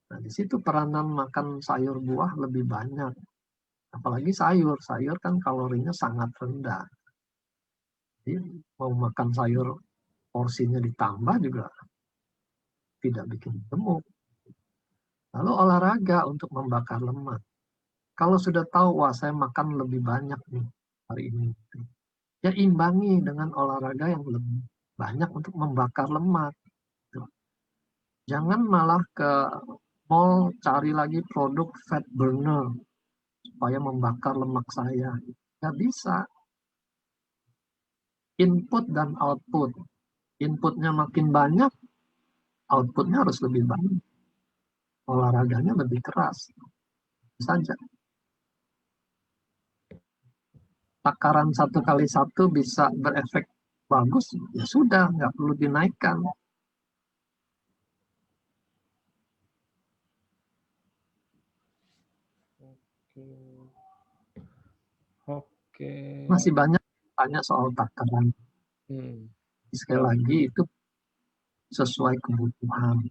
Nah, di situ peranan makan sayur buah lebih banyak. Apalagi sayur, sayur kan kalorinya sangat rendah. Jadi mau makan sayur porsinya ditambah juga tidak bikin gemuk. Lalu olahraga untuk membakar lemak. Kalau sudah tahu, wah saya makan lebih banyak nih hari ini, ya imbangi dengan olahraga yang lebih banyak untuk membakar lemak. Jangan malah ke mall cari lagi produk fat burner supaya membakar lemak saya. Nggak bisa. Input dan output. Inputnya makin banyak, outputnya harus lebih banyak. Olahraganya lebih keras. Saja. Takaran 1 kali 1 bisa berefek bagus, ya sudah, nggak perlu dinaikkan. Oke. Masih banyak tanya soal takaran. Sekali lagi itu sesuai kebutuhan.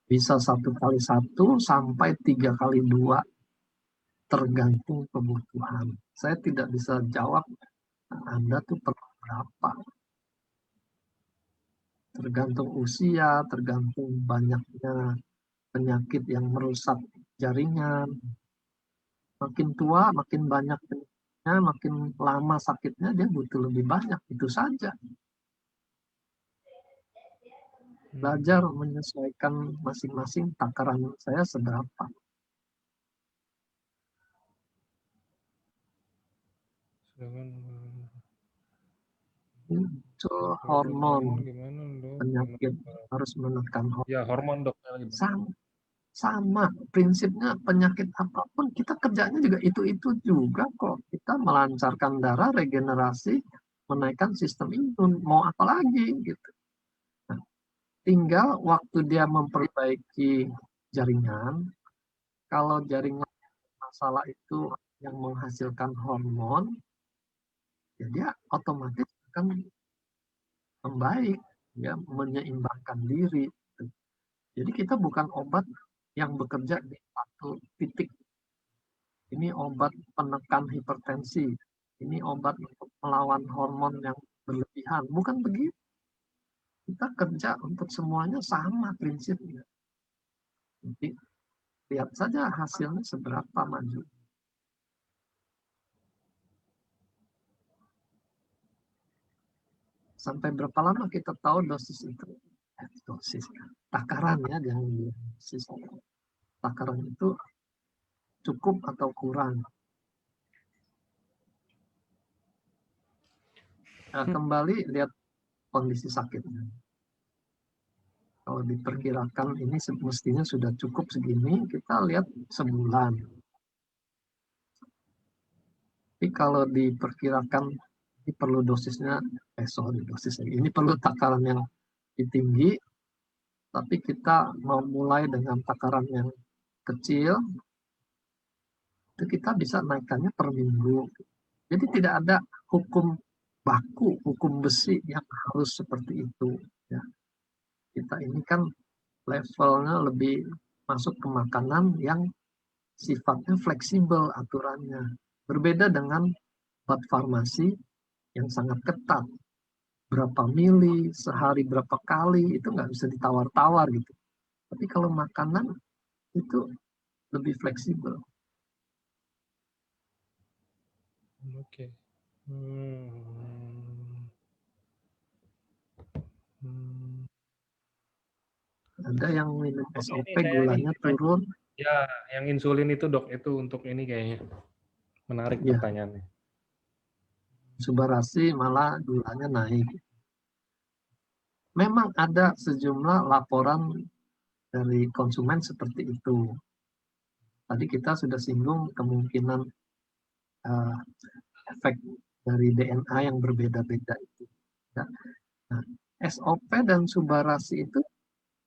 Bisa 1 kali 1 sampai 3 kali 2 tergantung kebutuhan. Saya tidak bisa jawab Anda tuh perlu berapa. Tergantung usia, tergantung banyaknya penyakit yang merusak jaringan. Makin tua, makin banyak penyakitnya, makin lama sakitnya, dia butuh lebih banyak. Itu saja. Belajar menyesuaikan masing-masing takaran saya seberapa. Itu hormon penyakit harus menekan hormon. Ya, hormon, Dok. Sama prinsipnya penyakit apapun kita kerjanya juga itu juga kok. Kita melancarkan darah, regenerasi, menaikkan sistem imun. Mau apa lagi gitu. Nah, tinggal waktu dia memperbaiki jaringan, kalau jaringan masalah itu yang menghasilkan hormon, ya dia otomatis akan membaik, ya menyeimbangkan diri. Jadi kita bukan obat yang bekerja di satu titik. Ini obat penekan hipertensi. Ini obat untuk melawan hormon yang berlebihan. Bukan begitu. kita kerja untuk semuanya sama prinsipnya. Jadi lihat saja hasilnya seberapa maju. Sampai berapa lama kita tahu dosis itu? Dosis, takaran ya, jangan dosis. Takaran itu cukup atau kurang. Nah, kembali lihat kondisi sakitnya. Kalau diperkirakan ini mestinya sudah cukup segini, kita lihat sebulan. Tapi kalau diperkirakan ini perlu dosisnya, ini perlu takaran yang tinggi, tapi kita mau mulai dengan takaran yang kecil, itu kita bisa naikkannya per minggu. Jadi tidak ada hukum baku, hukum besi yang harus seperti itu. Ya. Kita ini kan levelnya lebih masuk ke makanan yang sifatnya fleksibel aturannya. Berbeda dengan obat farmasi yang sangat ketat. Berapa mili, sehari berapa kali, itu nggak bisa ditawar-tawar gitu. Tapi kalau makanan itu lebih fleksibel. Oke. Ada yang minum SOP Ini gulanya turun. Ya, yang insulin itu dok, itu untuk ini kayaknya menarik Ya. pertanyaannya. Subarasi malah gulanya naik. Memang ada sejumlah laporan dari konsumen seperti itu. Tadi kita sudah singgung kemungkinan efek dari DNA yang berbeda-beda itu. Ya. Nah, SOP dan subarasi itu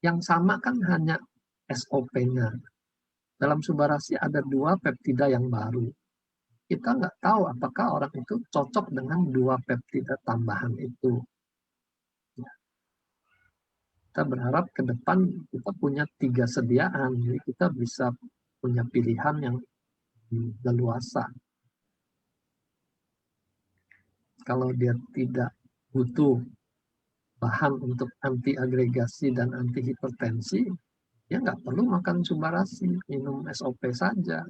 yang sama kan hanya SOP-nya. Dalam subarasi ada 2 peptida yang baru. Kita nggak tahu apakah orang itu cocok dengan 2 peptida tambahan itu. Kita berharap ke depan kita punya 3 sediaan, jadi kita bisa punya pilihan yang leluasa. Kalau dia tidak butuh bahan untuk anti agregasi dan anti hipertensi, ya nggak perlu makan subarasi, minum SOP saja.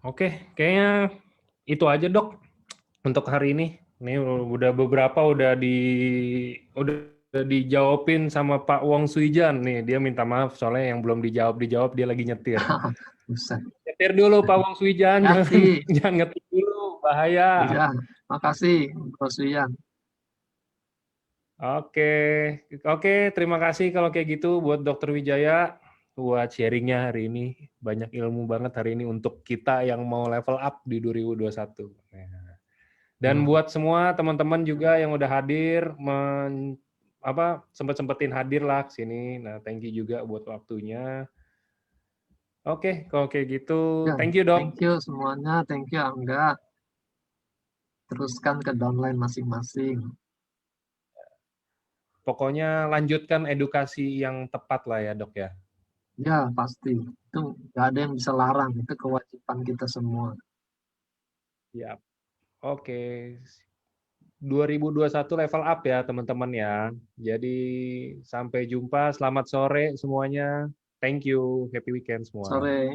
Oke, kayaknya itu aja dok untuk hari ini. Ini udah beberapa udah dijawabin sama Pak Wong Suijan nih. Dia minta maaf soalnya yang belum dijawab dia lagi nyetir. Nyetir dulu Pak Wong Suijan, jangan ngetik dulu, bahaya. Ya, makasih Bro Suyan. Oke, terima kasih kalau kayak gitu buat Dr. Wijaya buat sharingnya hari ini. Banyak ilmu banget hari ini untuk kita yang mau level up di 2021. Dan buat semua teman-teman juga yang udah hadir, sempetin hadir lah ke sini. Nah, thank you juga buat waktunya. Oke, kalau kayak gitu, ya, thank you dok. Thank you semuanya, thank you Angga. Teruskan ke downline masing-masing. Pokoknya lanjutkan edukasi yang tepat lah ya dok ya. Ya, pasti. Itu nggak ada yang bisa larang. Itu kewajiban kita semua. Ya, oke. 2021 level up ya teman-teman ya. Jadi sampai jumpa. Selamat sore semuanya. Thank you. Happy weekend semua. Sore.